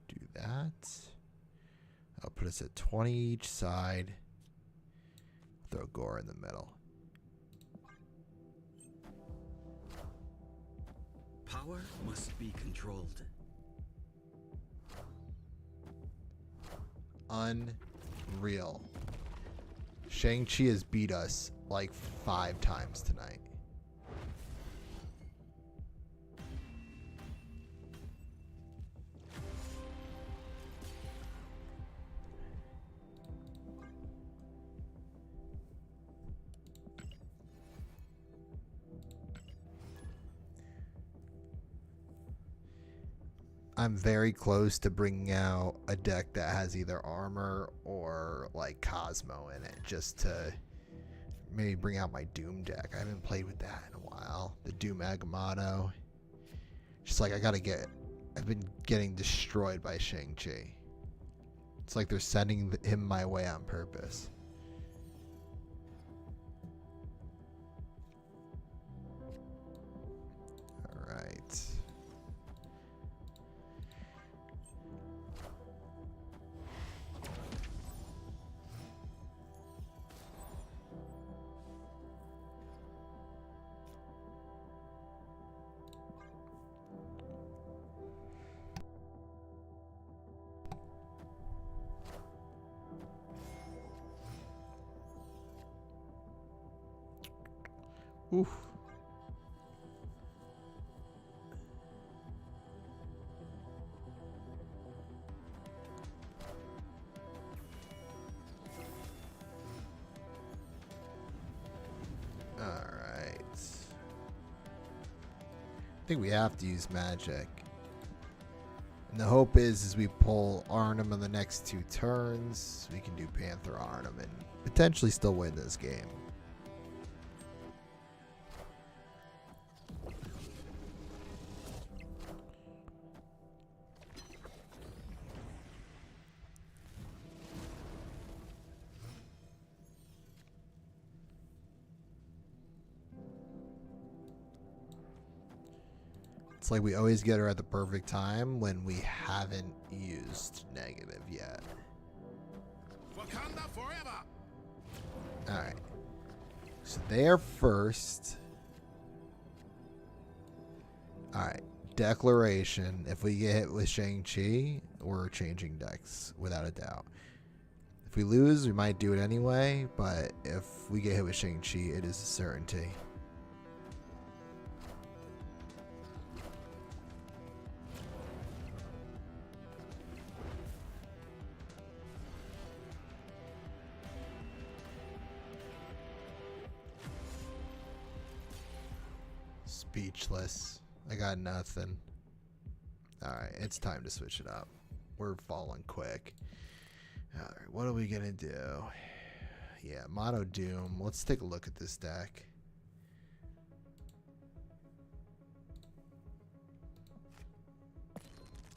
do that. I'll put us at 20 each side. Throw Gore in the middle. Power must be controlled. Unreal. Shang-Chi has beat us like 5 times tonight. I'm very close to bringing out a deck that has either armor or like Cosmo in it, just to maybe bring out my Doom deck. I haven't played with that in a while. The Doom Agamotto. Just like I've been getting destroyed by Shang-Chi. It's like they're sending him my way on purpose. All right. Oof. All right. I think we have to use magic. And the hope is we pull Arnhem in the next 2 turns, we can do Panther Arnhem and potentially still win this game. It's like we always get her at the perfect time when we haven't used negative yet. Wakanda forever. Alright. So they're first. Alright. Declaration. If we get hit with Shang-Chi, we're changing decks without a doubt. If we lose, we might do it anyway, but if we get hit with Shang-Chi, it is a certainty. Speechless. I got nothing. Alright, it's time to switch it up. We're falling quick. Alright, what are we gonna do? Yeah, Mono Doom. Let's take a look at this deck.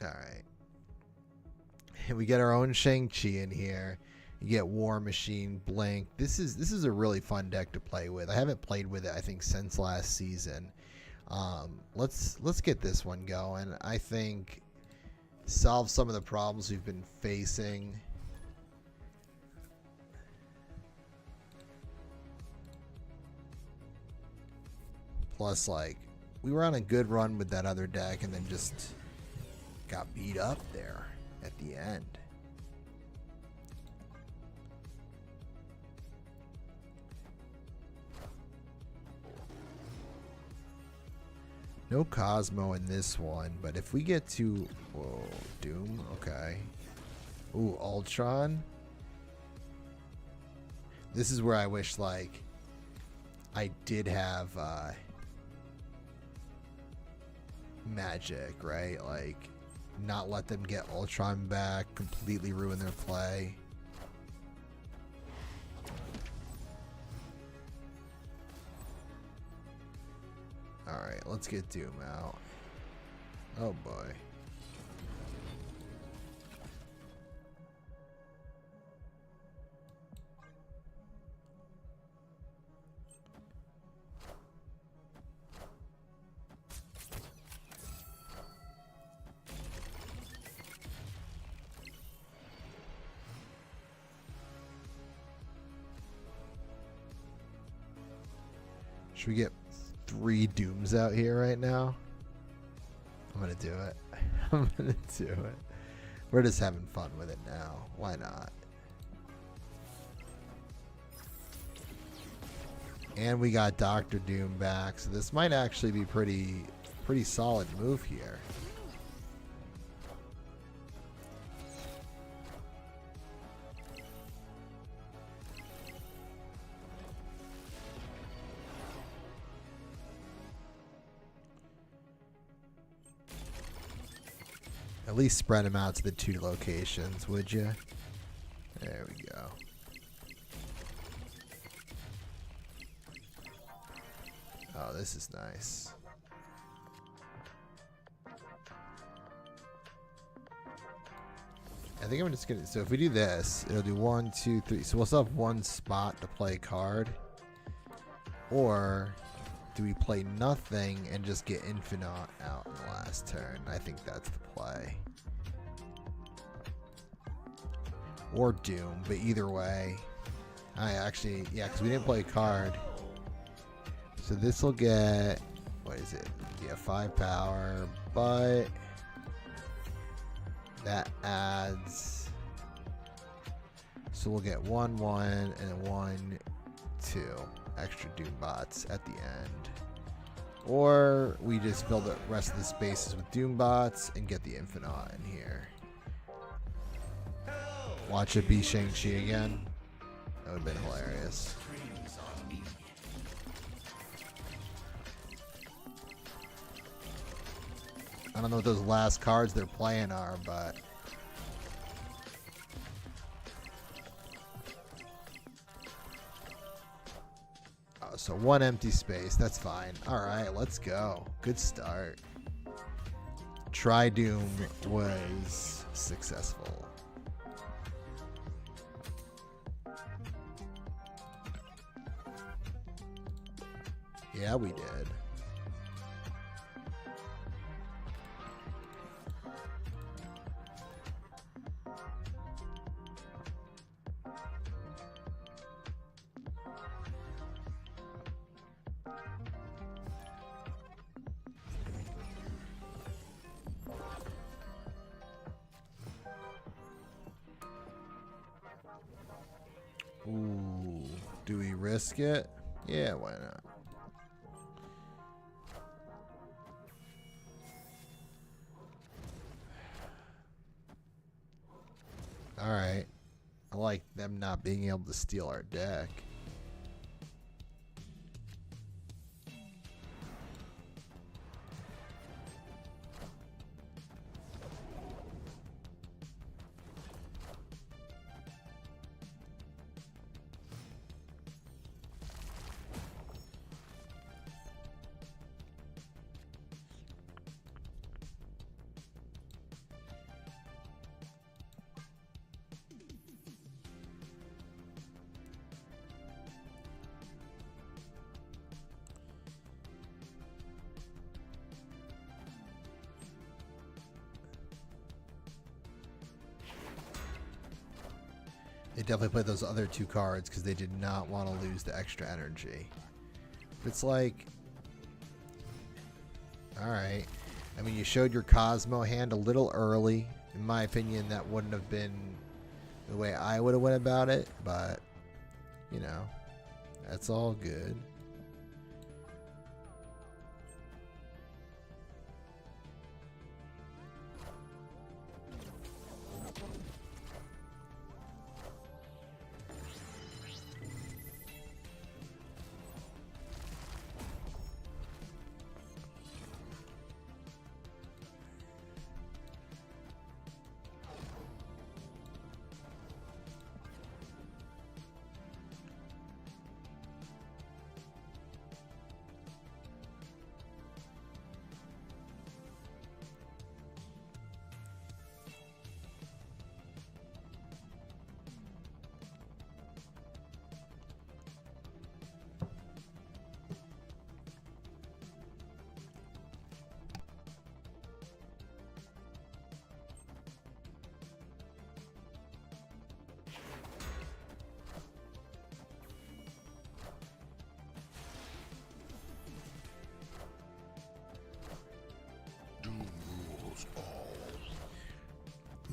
Alright. We get our own Shang-Chi in here. You get War Machine, Blink. This is a really fun deck to play with. I haven't played with it, I think, since last season. Let's get this one going. I think solve some of the problems we've been facing. Plus, like, we were on a good run with that other deck and then just got beat up there at the end. No Cosmo in this one, but if we get to... Whoa, Doom? Okay. Ooh, Ultron? This is where I wish, like, I did have magic, right? Like, not let them get Ultron back, completely ruin their play. Alright, let's get Doom out. Oh boy. Should we get 3 Dooms out here right now? I'm gonna do it. I'm gonna do it. We're just having fun with it now. Why not? And we got Dr. Doom back, so this might actually be pretty solid move here. At least spread them out to the 2 locations, would you? There we go. Oh, this is nice. I think I'm just gonna. So if we do this, it'll do 1, 2, 3. So we'll still have 1 spot to play a card. Or do we play nothing and just get Infinite out in the last turn? I think that's the play. Or Doom, but either way. Yeah, because we didn't play a card. So this will get, what is it? Yeah, 5 power, but that adds. So we'll get 1, 1, and 1, 2 extra Doom bots at the end. Or we just fill the rest of the spaces with Doom bots and get the Infinite in here. Watch it be Shang-Chi again. That would have been hilarious. I don't know what those last cards they're playing are, but oh, so 1 empty space. That's fine. All right, let's go. Good start. Tri-Doom was successful. Yeah, we did. Ooh, do we risk it? Yeah, why not? Alright. I like them not being able to steal our deck. They definitely played those other 2 cards because they did not want to lose the extra energy. It's like, alright. I mean, you showed your Cosmo hand a little early. In my opinion, that wouldn't have been the way I would have went about it. But, you know, that's all good.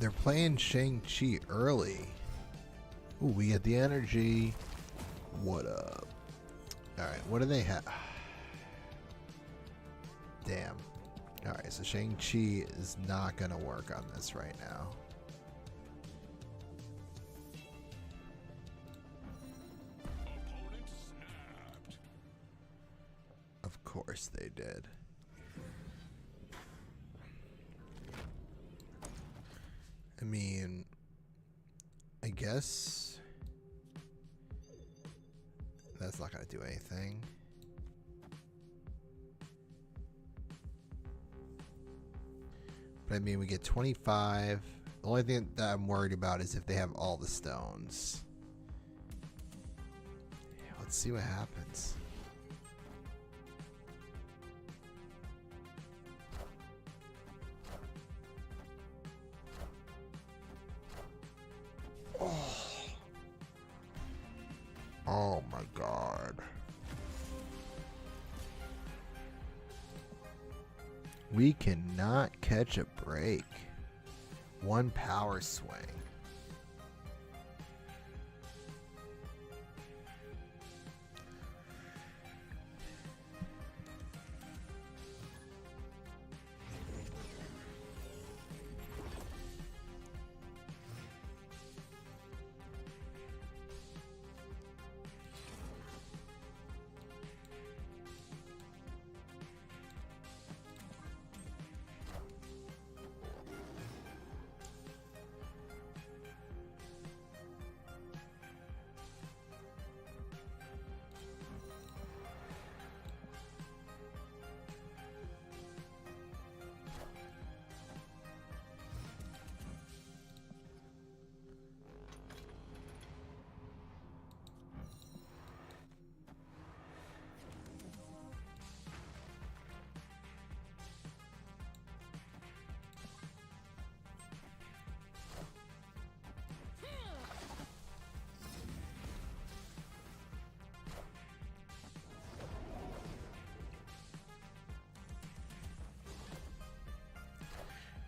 they're playing Shang-Chi early. Ooh, we get the energy. What up? Alright, what do they have? Damn. Alright, so Shang-Chi is not going to work on this right now. Of course they did. I mean, I guess that's not going to do anything. But I mean, we get 25. The only thing that I'm worried about is if they have all the stones. Yeah, let's see what happens. Oh my god. We cannot catch a break. One power swing.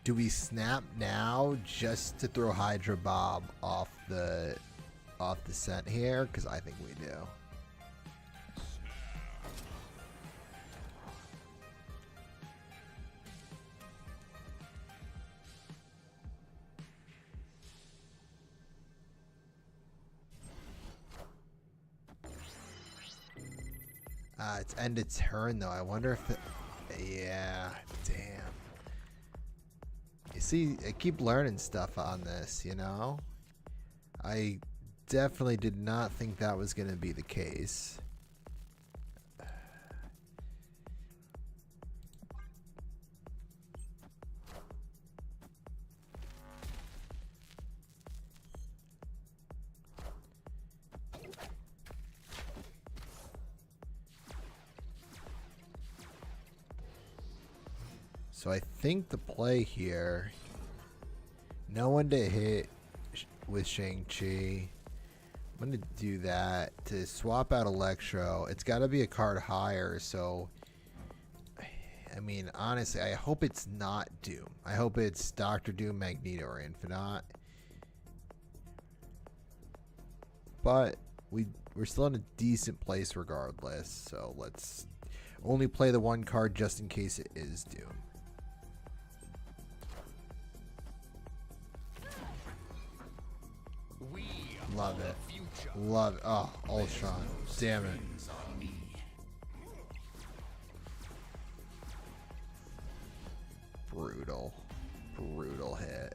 Do we snap now just to throw Hydra Bob off the scent here? Because I think we do. It's end of turn though. I wonder if it, yeah, damn. You see, I keep learning stuff on this, you know? I definitely did not think that was going to be the case. So I think the play here, no one to hit with Shang-Chi. I'm going to do that to swap out Electro. It's got to be a card higher, so I mean, honestly, I hope it's not Doom. I hope it's Doctor Doom, Magneto, or Infinite. But we're still in a decent place regardless, so let's only play the one card just in case it is Doom. Love it. Love it. Oh, Ultron. Damn it. Brutal. Brutal hit.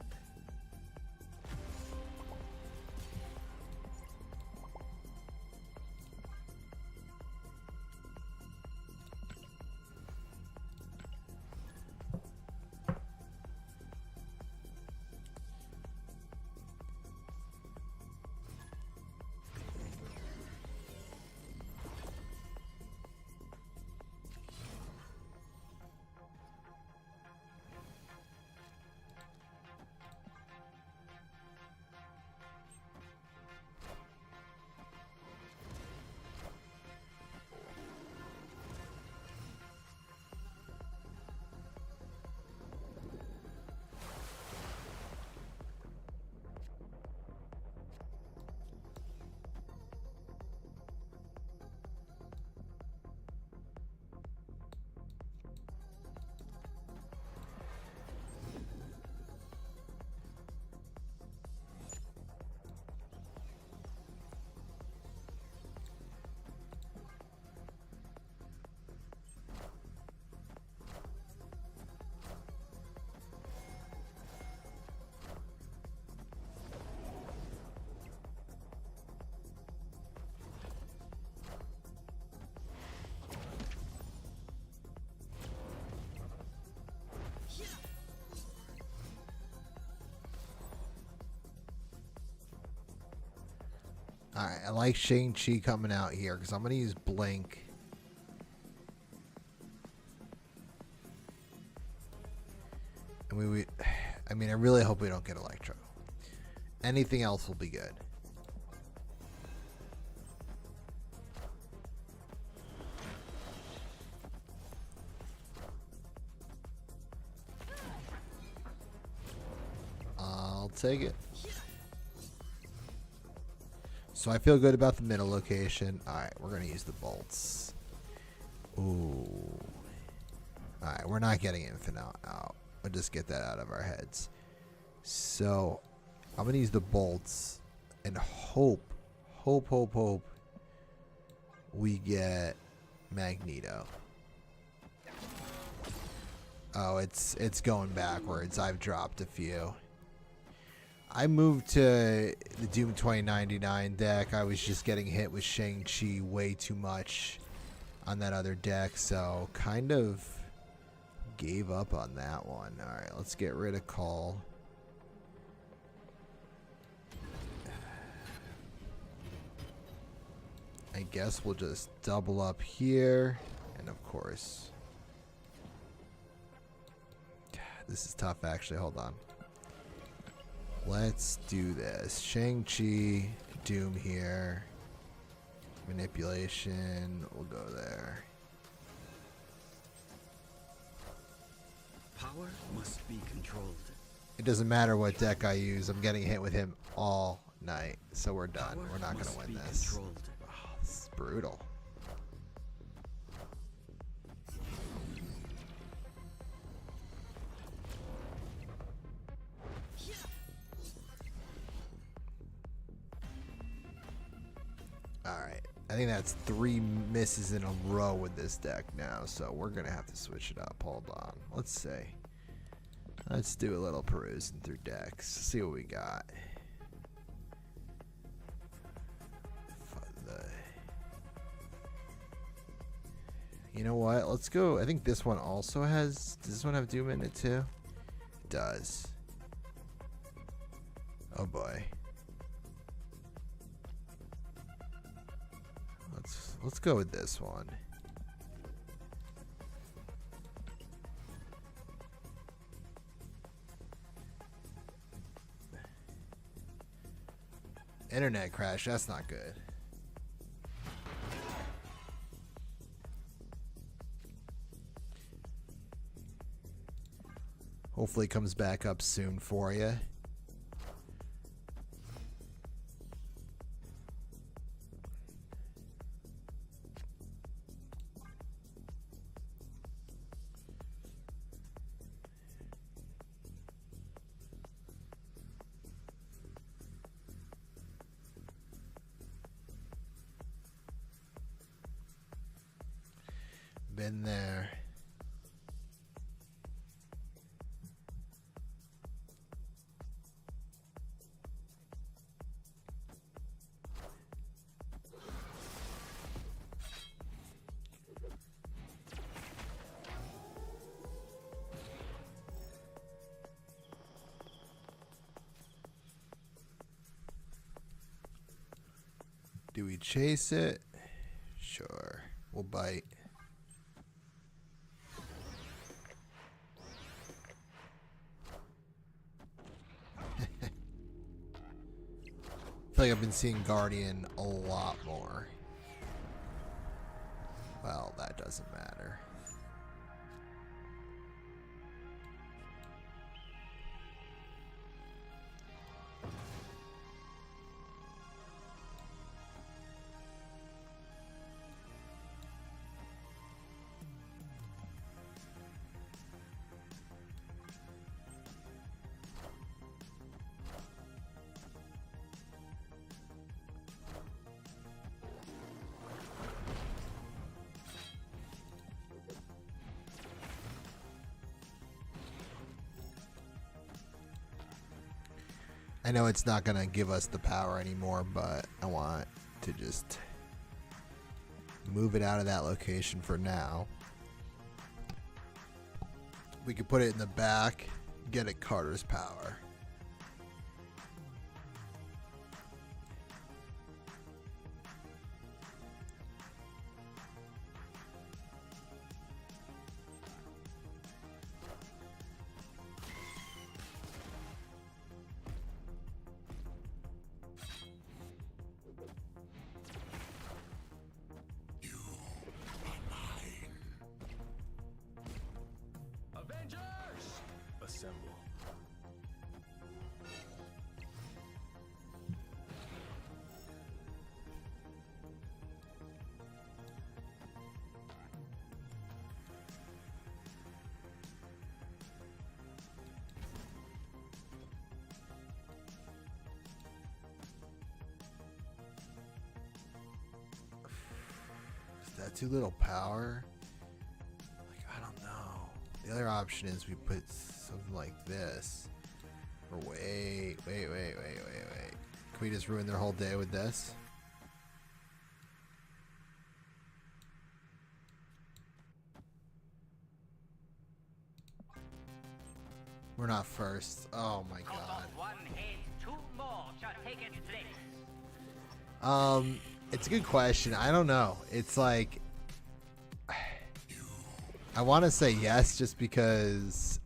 Alright, I like Shang-Chi coming out here because I'm going to use Blink. And I mean, I really hope we don't get Electro. Anything else will be good. I'll take it. So I feel good about the middle location. Alright, we're going to use the bolts. Ooh. Alright, we're not getting Infinite out. We'll just get that out of our heads. So, I'm going to use the bolts and hope we get Magneto. Oh, it's going backwards. I've dropped a few. I moved to the Doom 2099 deck. I was just getting hit with Shang-Chi way too much on that other deck, so kind of gave up on that one. Alright, let's get rid of Call. I guess we'll just double up here, and of course... This is tough, actually. Hold on. Let's do this. Shang-Chi, Doom here. Manipulation, we'll go there. Power must be controlled. It doesn't matter what deck I use, I'm getting hit with him all night. So we're done. Power We're not going to must win be this. controlled. Oh, this is brutal. Alright, I think that's 3 misses in a row with this deck now, so we're going to have to switch it up. Hold on. Let's see. Let's do a little perusing through decks. See what we got. You know what? Let's go. I think this one also has... Does this one have Doom in it too? It does. Oh boy. Let's go with this one. Internet crash, that's not good. Hopefully it comes back up soon for you. Been there. Do we chase it? Sure. We'll bite. I feel like I've been seeing Guardian a lot more. Well, that doesn't matter. I know it's not going to give us the power anymore, but I want to just move it out of that location for now. We could put it in the back, get it Carter's power. too little power. Like, I don't know. The other option is we put something like this. Or wait. Can we just ruin their whole day with this? We're not first. Oh my Cut god. off one head, 2 more shall take its place. It's a good question. I don't know. It's like I want to say yes just because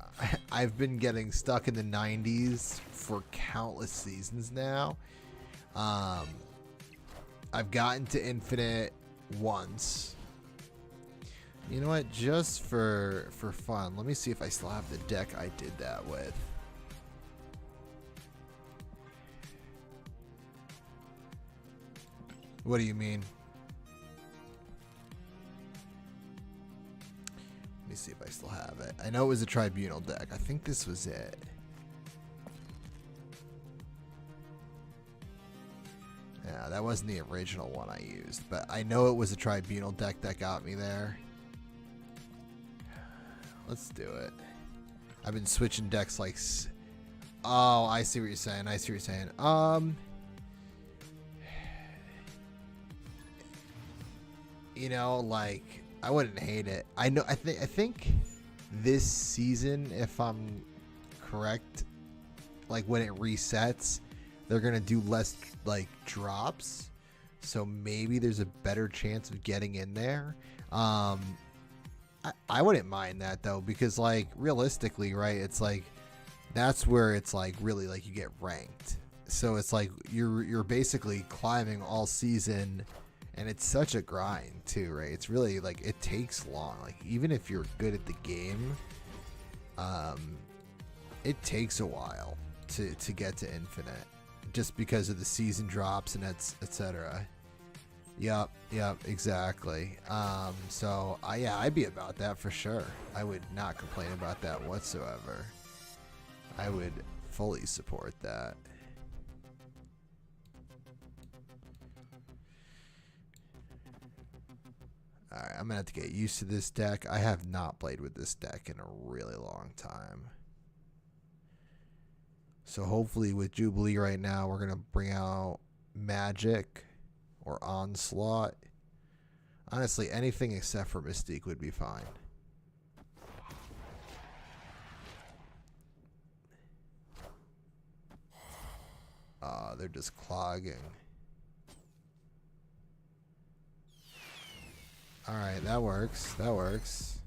I've been getting stuck in the 90s for countless seasons now. I've gotten to Infinite once. You know what? Just for fun, let me see if I still have the deck I did that with. What do you mean? Let me see if I still have it. I know it was a Tribunal deck. I think this was it. Yeah, that wasn't the original one I used, but I know it was a Tribunal deck that got me there. Let's do it. I've been switching decks like... Oh, I see what you're saying. You know, like, I wouldn't hate it. I think this season, if I'm correct, like when it resets, they're gonna do less like drops, so maybe there's a better chance of getting in there. I wouldn't mind that though, because like realistically, right, it's like that's where it's like really like you get ranked. So it's like you're basically climbing all season, and it's such a grind too, right? It's really like it takes long. Like even if you're good at the game, it takes a while to get to Infinite, just because of the season drops and etc. Yep, exactly. So yeah, I'd be about that for sure. I would not complain about that whatsoever. I would fully support that. Alright, I'm gonna have to get used to this deck. I have not played with this deck in a really long time. So hopefully with Jubilee right now, we're gonna bring out Magic or Onslaught. Honestly, anything except for Mystique would be fine. They're just clogging. Alright, that works. That works.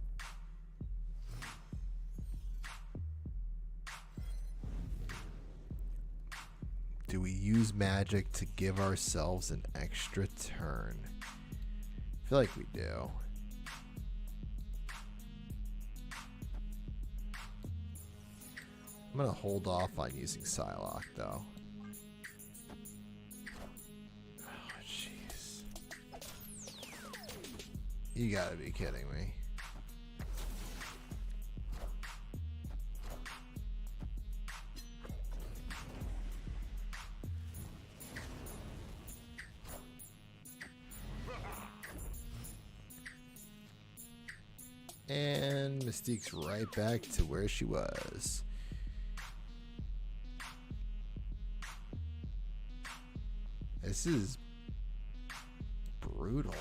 Do we use Magic to give ourselves an extra turn? I feel like we do. I'm gonna hold off on using Psylocke though. Oh jeez. You gotta be kidding me. And Mystique's right back to where she was. This is brutal.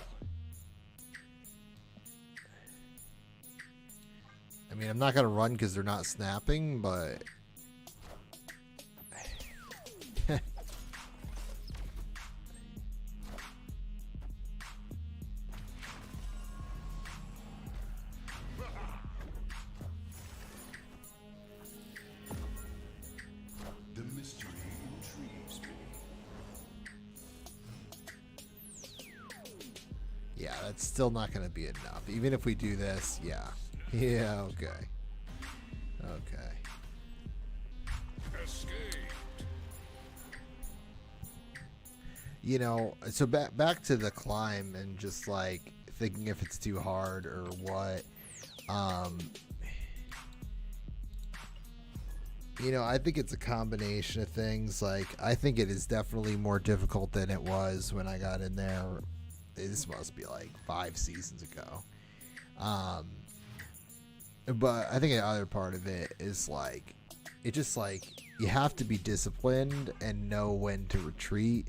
I mean, I'm not going to run because they're not snapping, but... The mystery intrigues me. Yeah, that's still not going to be enough. Even if we do this, yeah. Yeah, okay. Okay. Escaped. You know, so back to the climb and just like thinking if it's too hard or what. You know, I think it's a combination of things. Like, I think it is definitely more difficult than it was when I got in there This must be like 5 seasons ago. But I think the other part of it is like, it just like, you have to be disciplined and know when to retreat.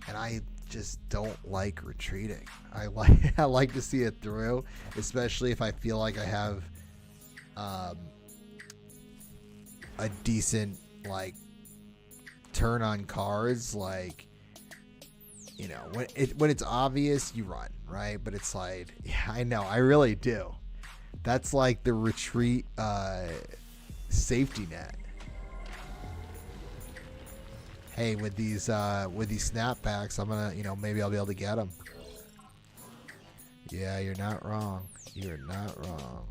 And I just don't like retreating. I like to see it through, especially if I feel like I have a decent like turn on cards. Like, you know, when it's obvious, you run, right? But it's like, yeah, I know, I really do. That's like the retreat safety net. Hey, with these snapbacks, I'm gonna, you know, maybe I'll be able to get them. Yeah, you're not wrong. You're not wrong.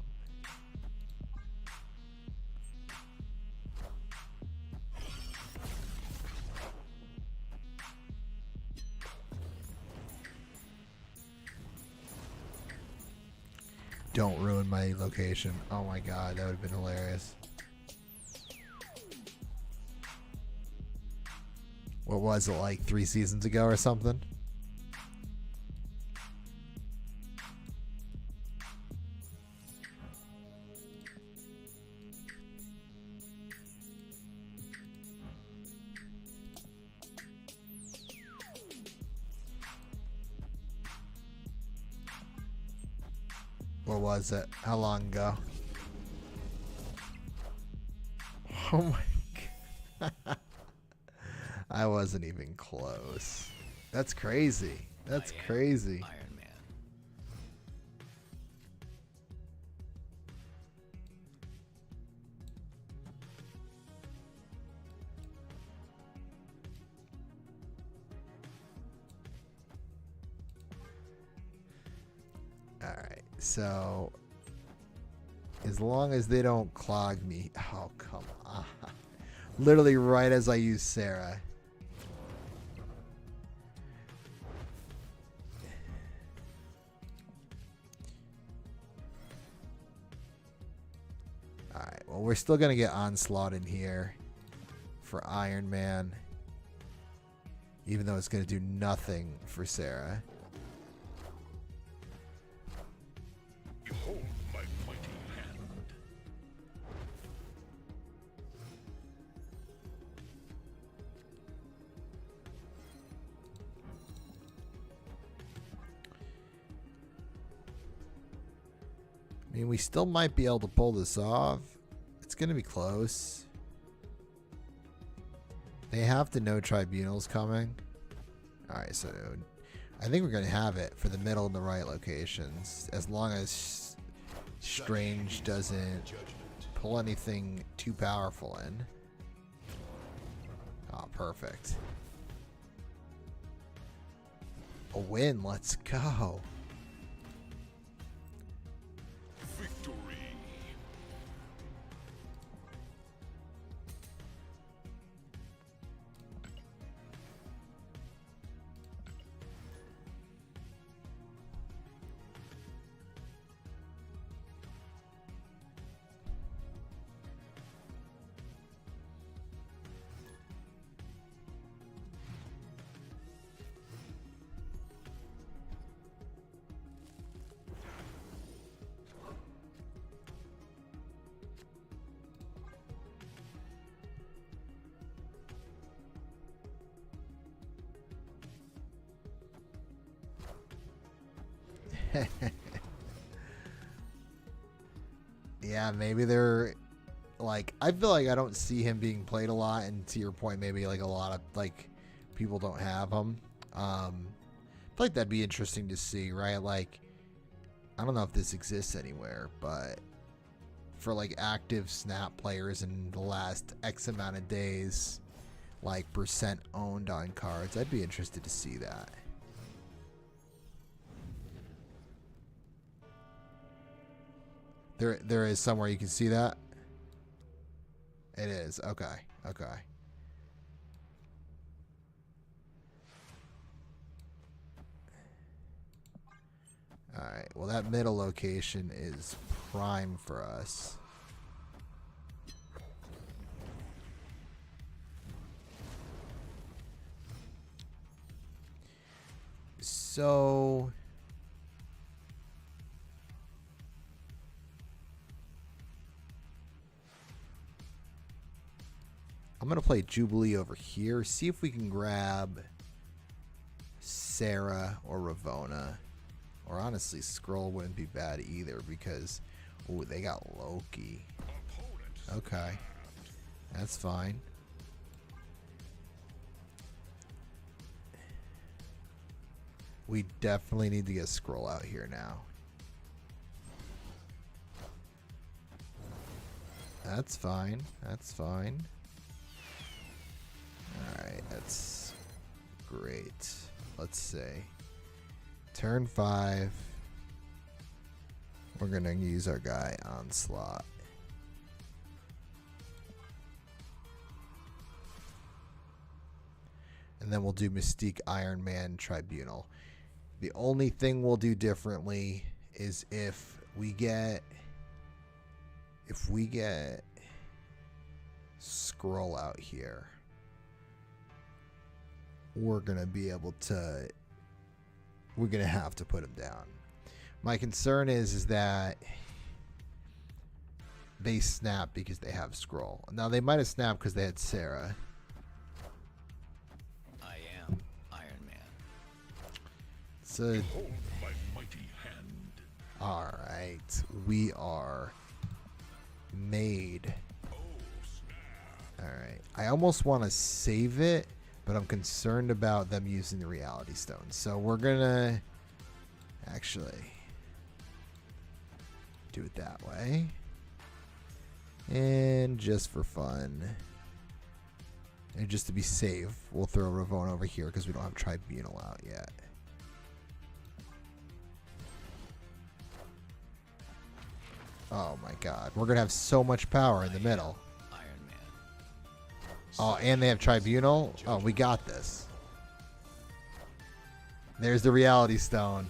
Don't ruin my location. Oh my god, that would have been hilarious. What was it, like 3 seasons ago or something? What was it? How long ago? Oh my god. I wasn't even close. That's crazy. That's crazy. Iron Man. Alright, so as long as they don't clog me. Oh, come on. Literally right as I use Sarah. Alright, well, we're still going to get Onslaught in here for Iron Man. Even though it's going to do nothing for Sarah. Behold my mighty hand. I mean, we still might be able to pull this off. It's going to be close. They have to know Tribunal's coming. Alright, so I think we're going to have it for the middle and the right locations. As long as Strange doesn't pull anything too powerful in. Oh, perfect. A win. Let's go. Victory. Yeah, maybe they're like, I feel like I don't see him being played a lot, and to your point, maybe like a lot of like people don't have him. I feel like that'd be interesting to see, right? Like, I don't know if this exists anywhere, but for like active Snap players in the last X amount of days, like percent owned on cards, I'd be interested to see that. There is somewhere you can see that. It is. Okay. Okay. Alright. Well, that middle location is prime for us. So I'm going to play Jubilee over here. See if we can grab Sarah or Ravona. Or honestly, Skrull wouldn't be bad either because, ooh, they got Loki. Okay. That's fine. We definitely need to get Skrull out here now. That's fine. That's fine. Alright, that's great. Let's see. Turn 5. We're going to use our guy Onslaught. And then we'll do Mystique, Iron Man, Tribunal. The only thing we'll do differently is if we get Skrull out here, we're going to be able to, we're going to have to put him down. My concern is that they snap because they have Skrull. Now they might have snapped because they had Sarah. I am Iron Man. So, Behold my mighty hand. all right, we are made. Oh, snap. All right, I almost want to save it, but I'm concerned about them using the Reality Stone. So we're gonna actually do it that way. And just for fun, and just to be safe, we'll throw Ravona over here because we don't have Tribunal out yet. Oh my god, we're gonna have so much power in the middle. Iron Man. Oh, and they have Tribunal? Oh, we got this. There's the Reality Stone.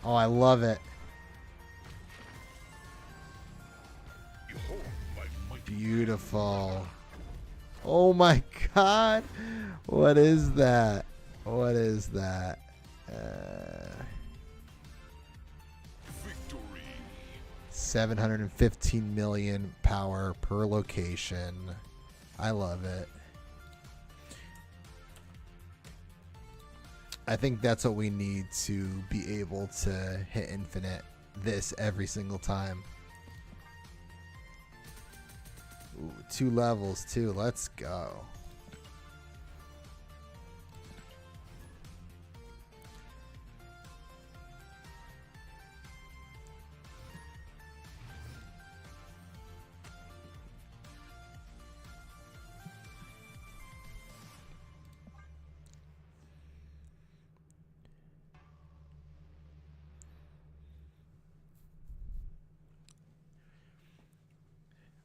Oh, I love it. Behold my mighty Beautiful. Oh my god. What is that? What is that? victory. 715 million power per location. I love it. I think that's what we need to be able to hit infinite this every single time. Ooh, 2 levels too. Let's go.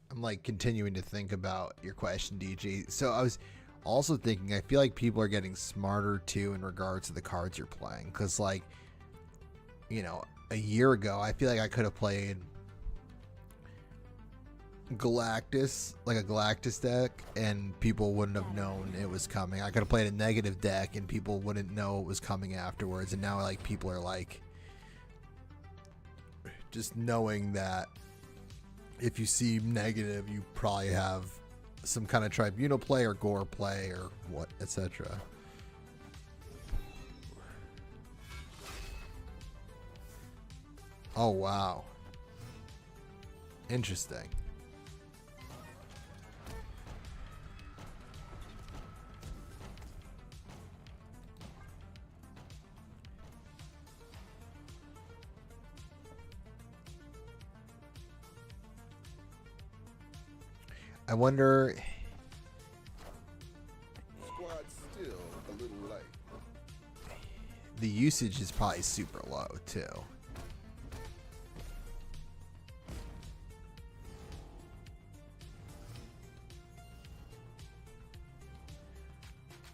I'm like continuing to think about your question, DG. So I was also thinking, I feel like people are getting smarter too in regards to the cards you're playing. Because, like, you know, a year ago, I feel like I could have played Galactus, like a Galactus deck, and people wouldn't have known it was coming. I could have played a negative deck, and people wouldn't know it was coming afterwards. And now, like, people are like, just knowing that if you see negative, you probably have some kind of Tribunal play or Gore play or what, etc. Oh, wow. Interesting. I wonder. Squad still a little light. The usage is probably super low too.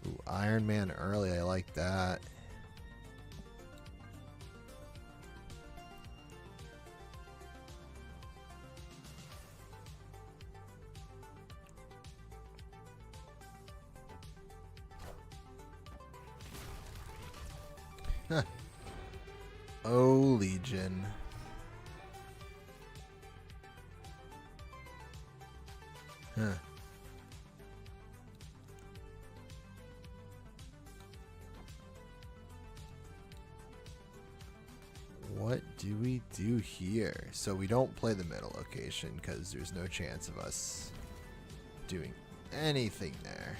Ooh, Iron Man early. I like that. Oh, Legion. Huh. What do we do here? So we don't play the middle location because there's no chance of us doing anything there.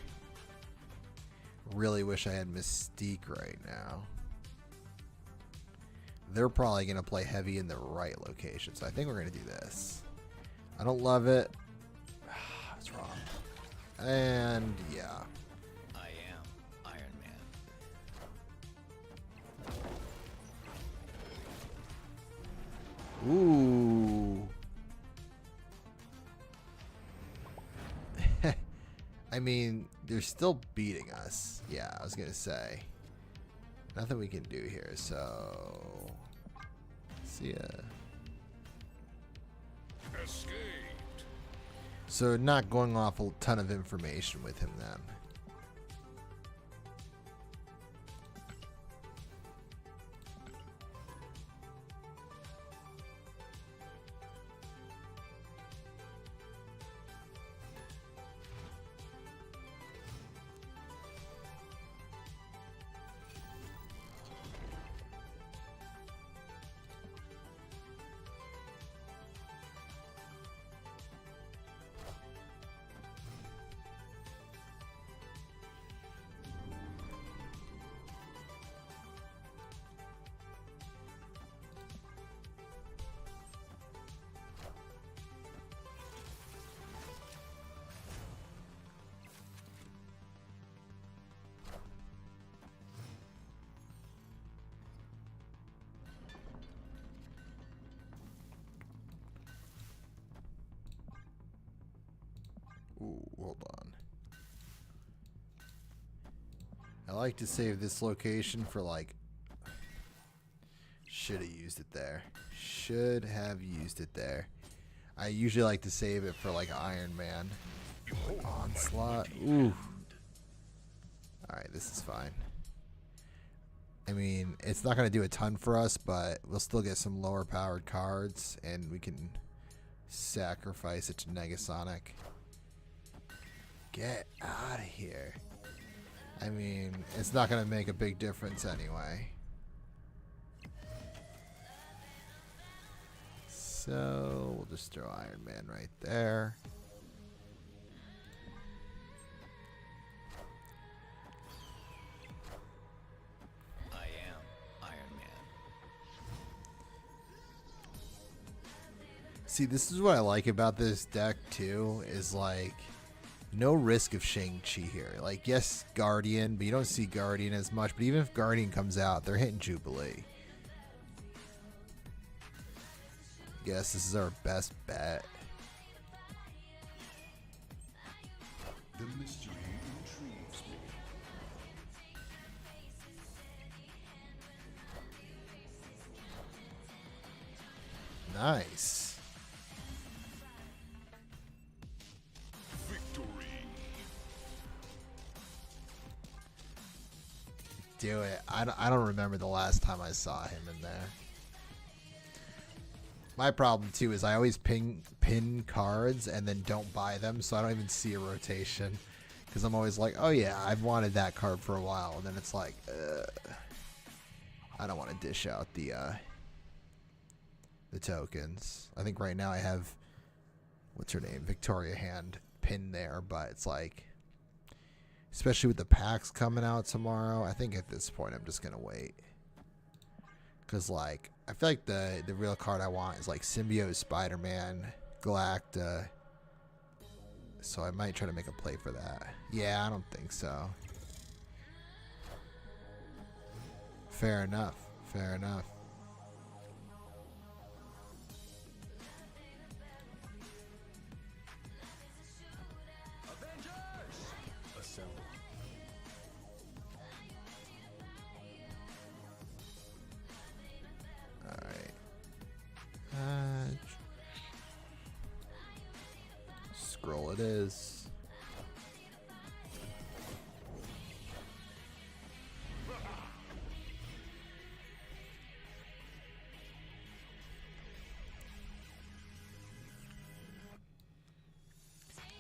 Really wish I had Mystique right now. They're probably going to play heavy in the right location, so I think we're going to do this. I don't love it. It's wrong. And yeah. I am Iron Man. Ooh. I mean, they're still beating us. Yeah, I was going to say. Nothing we can do here, so... See ya. Escaped. So not going off a ton of information with him then. Ooh, hold on. I like to save this location for like... Should have used it there. Should have used it there. I usually like to save it for like Iron Man. Onslaught. Ooh. Alright, this is fine. I mean, it's not going to do a ton for us, but we'll still get some lower powered cards, and we can sacrifice it to Negasonic. Get out of here. I mean, it's not going to make a big difference anyway. So, we'll just throw Iron Man right there. I am Iron Man. See, this is what I like about this deck, too, is like... No risk of Shang-Chi here. Like, yes, Guardian, but you don't see Guardian as much. But even if Guardian comes out, they're hitting Jubilee. Guess this is our best bet. The mystery intrigues me. Nice. Do it. I don't remember the last time I saw him in there. My problem too is I always pin cards and then don't buy them, so I don't even see a rotation because I'm always like, oh yeah, I've wanted that card for a while, and then it's like, I don't want to dish out the tokens. I think right now I have, what's her name, Victoria Hand pinned there, but it's like, especially with the packs coming out tomorrow, I think at this point I'm just going to wait. Because, like, I feel like the real card I want is, like, Symbiote Spider-Man, Galacta. So I might try to make a play for that. Yeah, I don't think so. Fair enough. Fair enough. Scroll it is.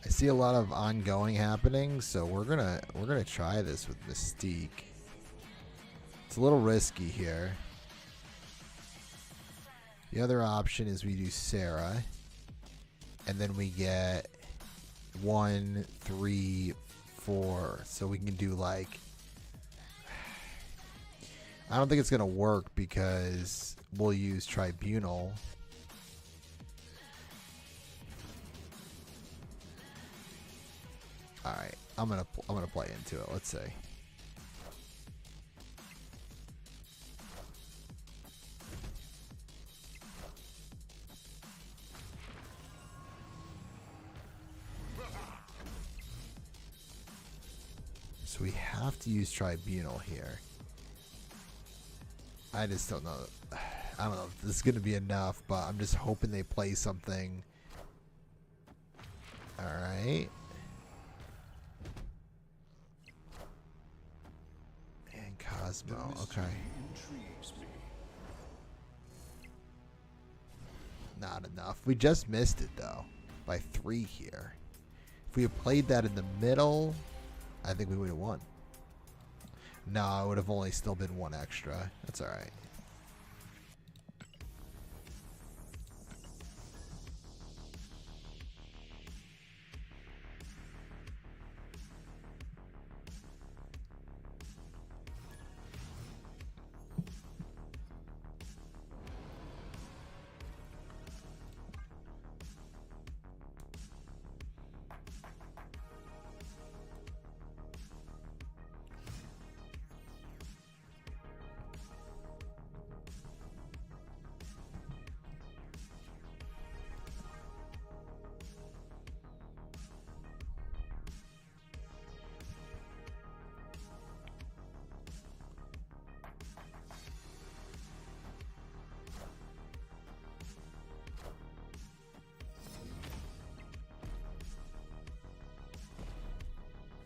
I see a lot of ongoing happening, so we're gonna try this with Mystique. It's a little risky here. The other option is we do Sarah, and then we get 1, 3, 4. So we can do like, I don't think it's gonna work because we'll use Tribunal. All right, I'm gonna play into it. Let's see. So we have to use Tribunal here. I just don't know. I don't know if this is going to be enough, but I'm just hoping they play something. All right. And Cosmo. Okay. Intrigues me. Not enough. We just missed it, though, by 3 here. If we had played that in the middle, I think we would have won. No, it would have only still been 1 extra. That's all right.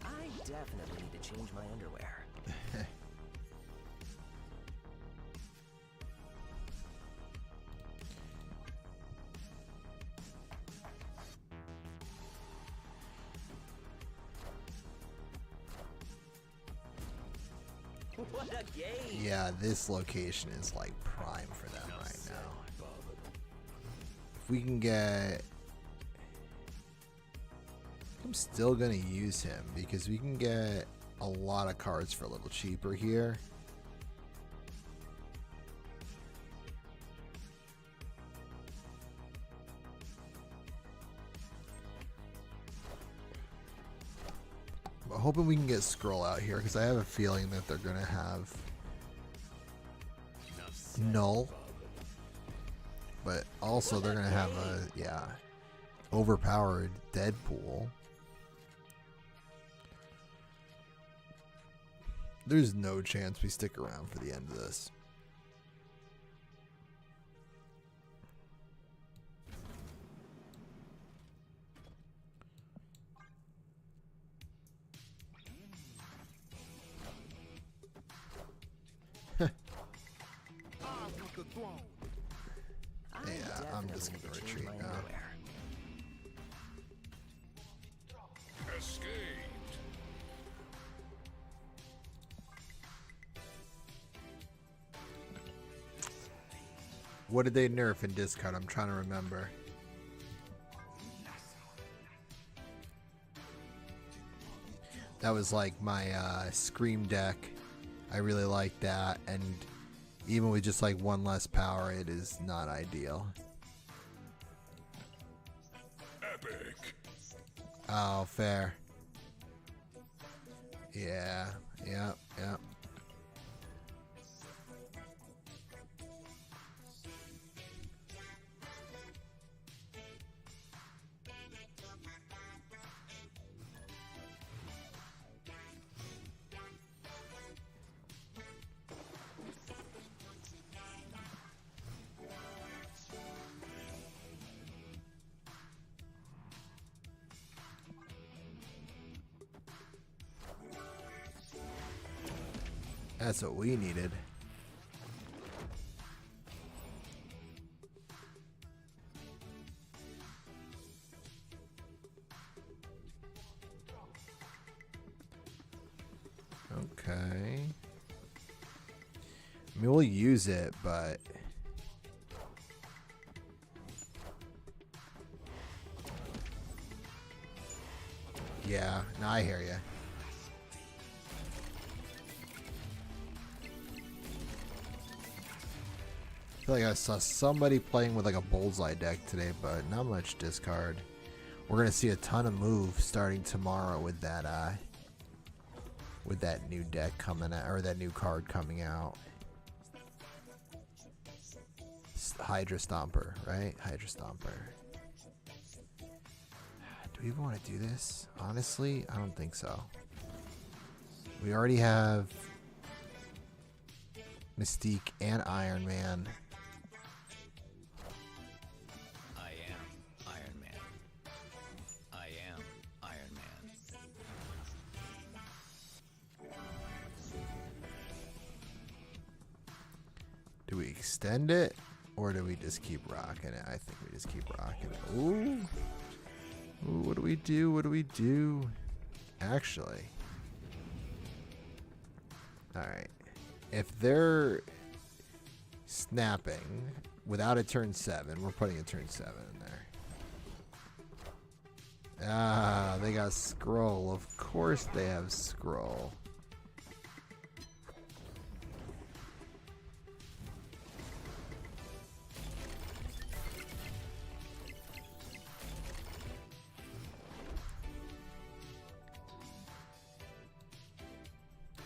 I definitely need to change my underwear. What a game! Yeah, this location is like prime for them right now. If we can get... I'm still going to use him because we can get a lot of cards for a little cheaper here. I'm hoping we can get Scroll out here because I have a feeling that they're going to have Null. But also they're going to have a, yeah, overpowered Deadpool. There's no chance we stick around for the end of this. Yeah, I'm just gonna retreat now. Escaped. What did they nerf in discard? I'm trying to remember. That was like my Scream deck. I really like that, and even with just like 1 less power, it is not ideal. Epic. Oh, fair. Yeah, yeah, yeah. That's what we needed. I mean, we'll use it, but yeah, no, I hear you. I feel like I saw somebody playing with like a bullseye deck today, but not much discard. We're gonna see a ton of moves starting tomorrow with that new deck coming out, or that new card coming out. Hydra Stomper, right? Hydra Stomper. Do we even want to do this? Honestly, I don't think so. We already have Mystique and Iron Man. I am Iron Man. I am Iron Man. Do we extend it, or do we just keep rocking it? I think we just keep rocking it. Ooh. Ooh, what do we do? What do we do? Actually. Alright. If they're snapping without a turn 7, we're putting a turn 7 in there. Ah, they got scroll. Of course they have scroll.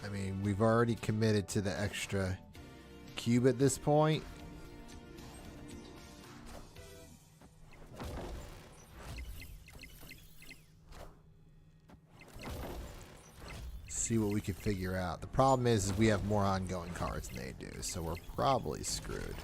I mean, we've already committed to the extra cube at this point. See what we can figure out. The problem is we have more ongoing cards than they do, so we're probably screwed.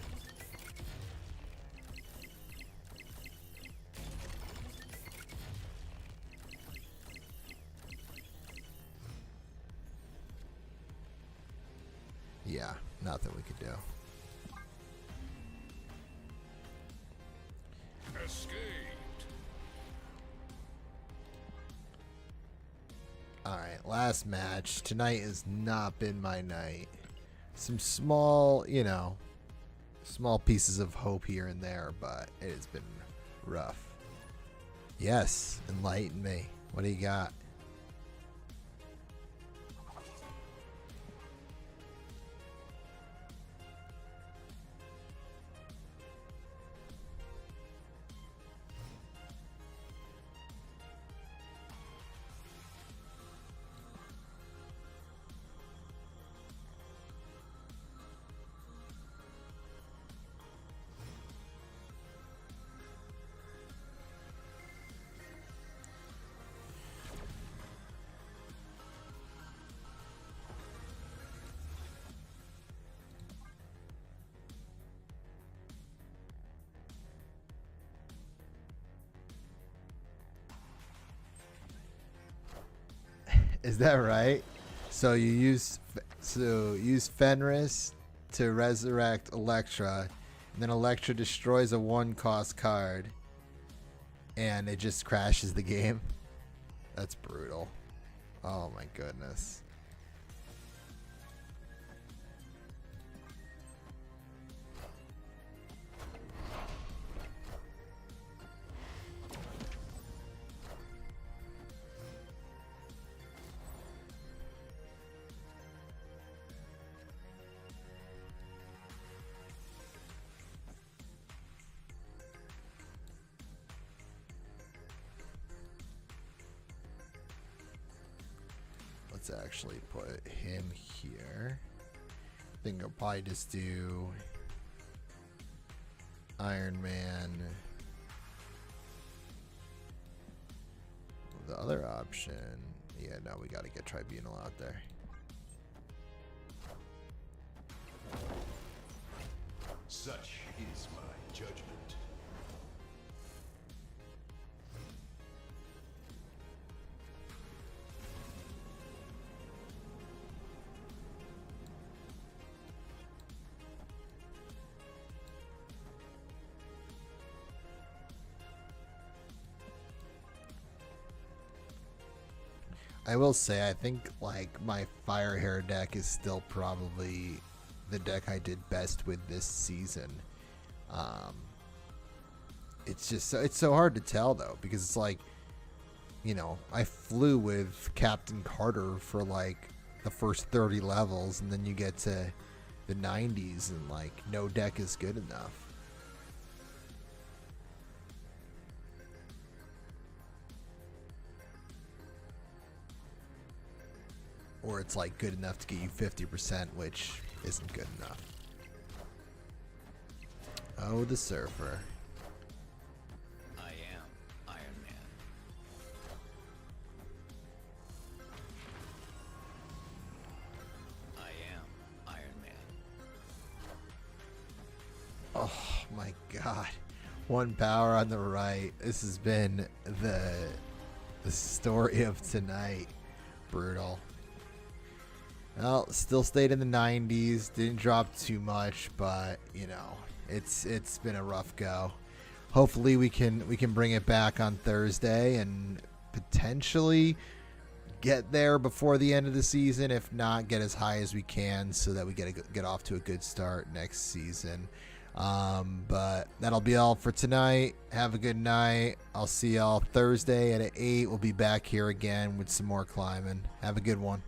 Yeah, nothing we could do. Escaped. Alright, last match. Tonight has not been my night. Some small, you know, small pieces of hope here and there, but it has been rough. Yes, enlighten me. What do you got? Is that right? So you use Fenris to resurrect Electra, and then Electra destroys a 1-cost card, and it just crashes the game. That's brutal. Oh my goodness. Let's actually put him here. I think I'll probably just do Iron Man. The other option, yeah, no, we got to get Tribunal out there. Such is my judgment. I will say, I think like my Fire Hair deck is still probably the deck I did best with this season. It's just it's so hard to tell though, because it's like, you know, I flew with Captain Carter for like the first 30 levels, and then you get to the 90s and like no deck is good enough. Or it's like good enough to get you 50%, which isn't good enough. Oh, the surfer. I am Iron Man. I am Iron Man. Oh my god. One power on the right. This has been the story of tonight. Brutal. Well, still stayed in the 90s. Didn't drop too much, but you know, it's been a rough go. Hopefully we can bring it back on Thursday and potentially get there before the end of the season. If not, get as high as we can so that we get off to a good start next season. But that'll be all for tonight. Have a good night. I'll see y'all Thursday at 8. We'll be back here again with some more climbing. Have a good one.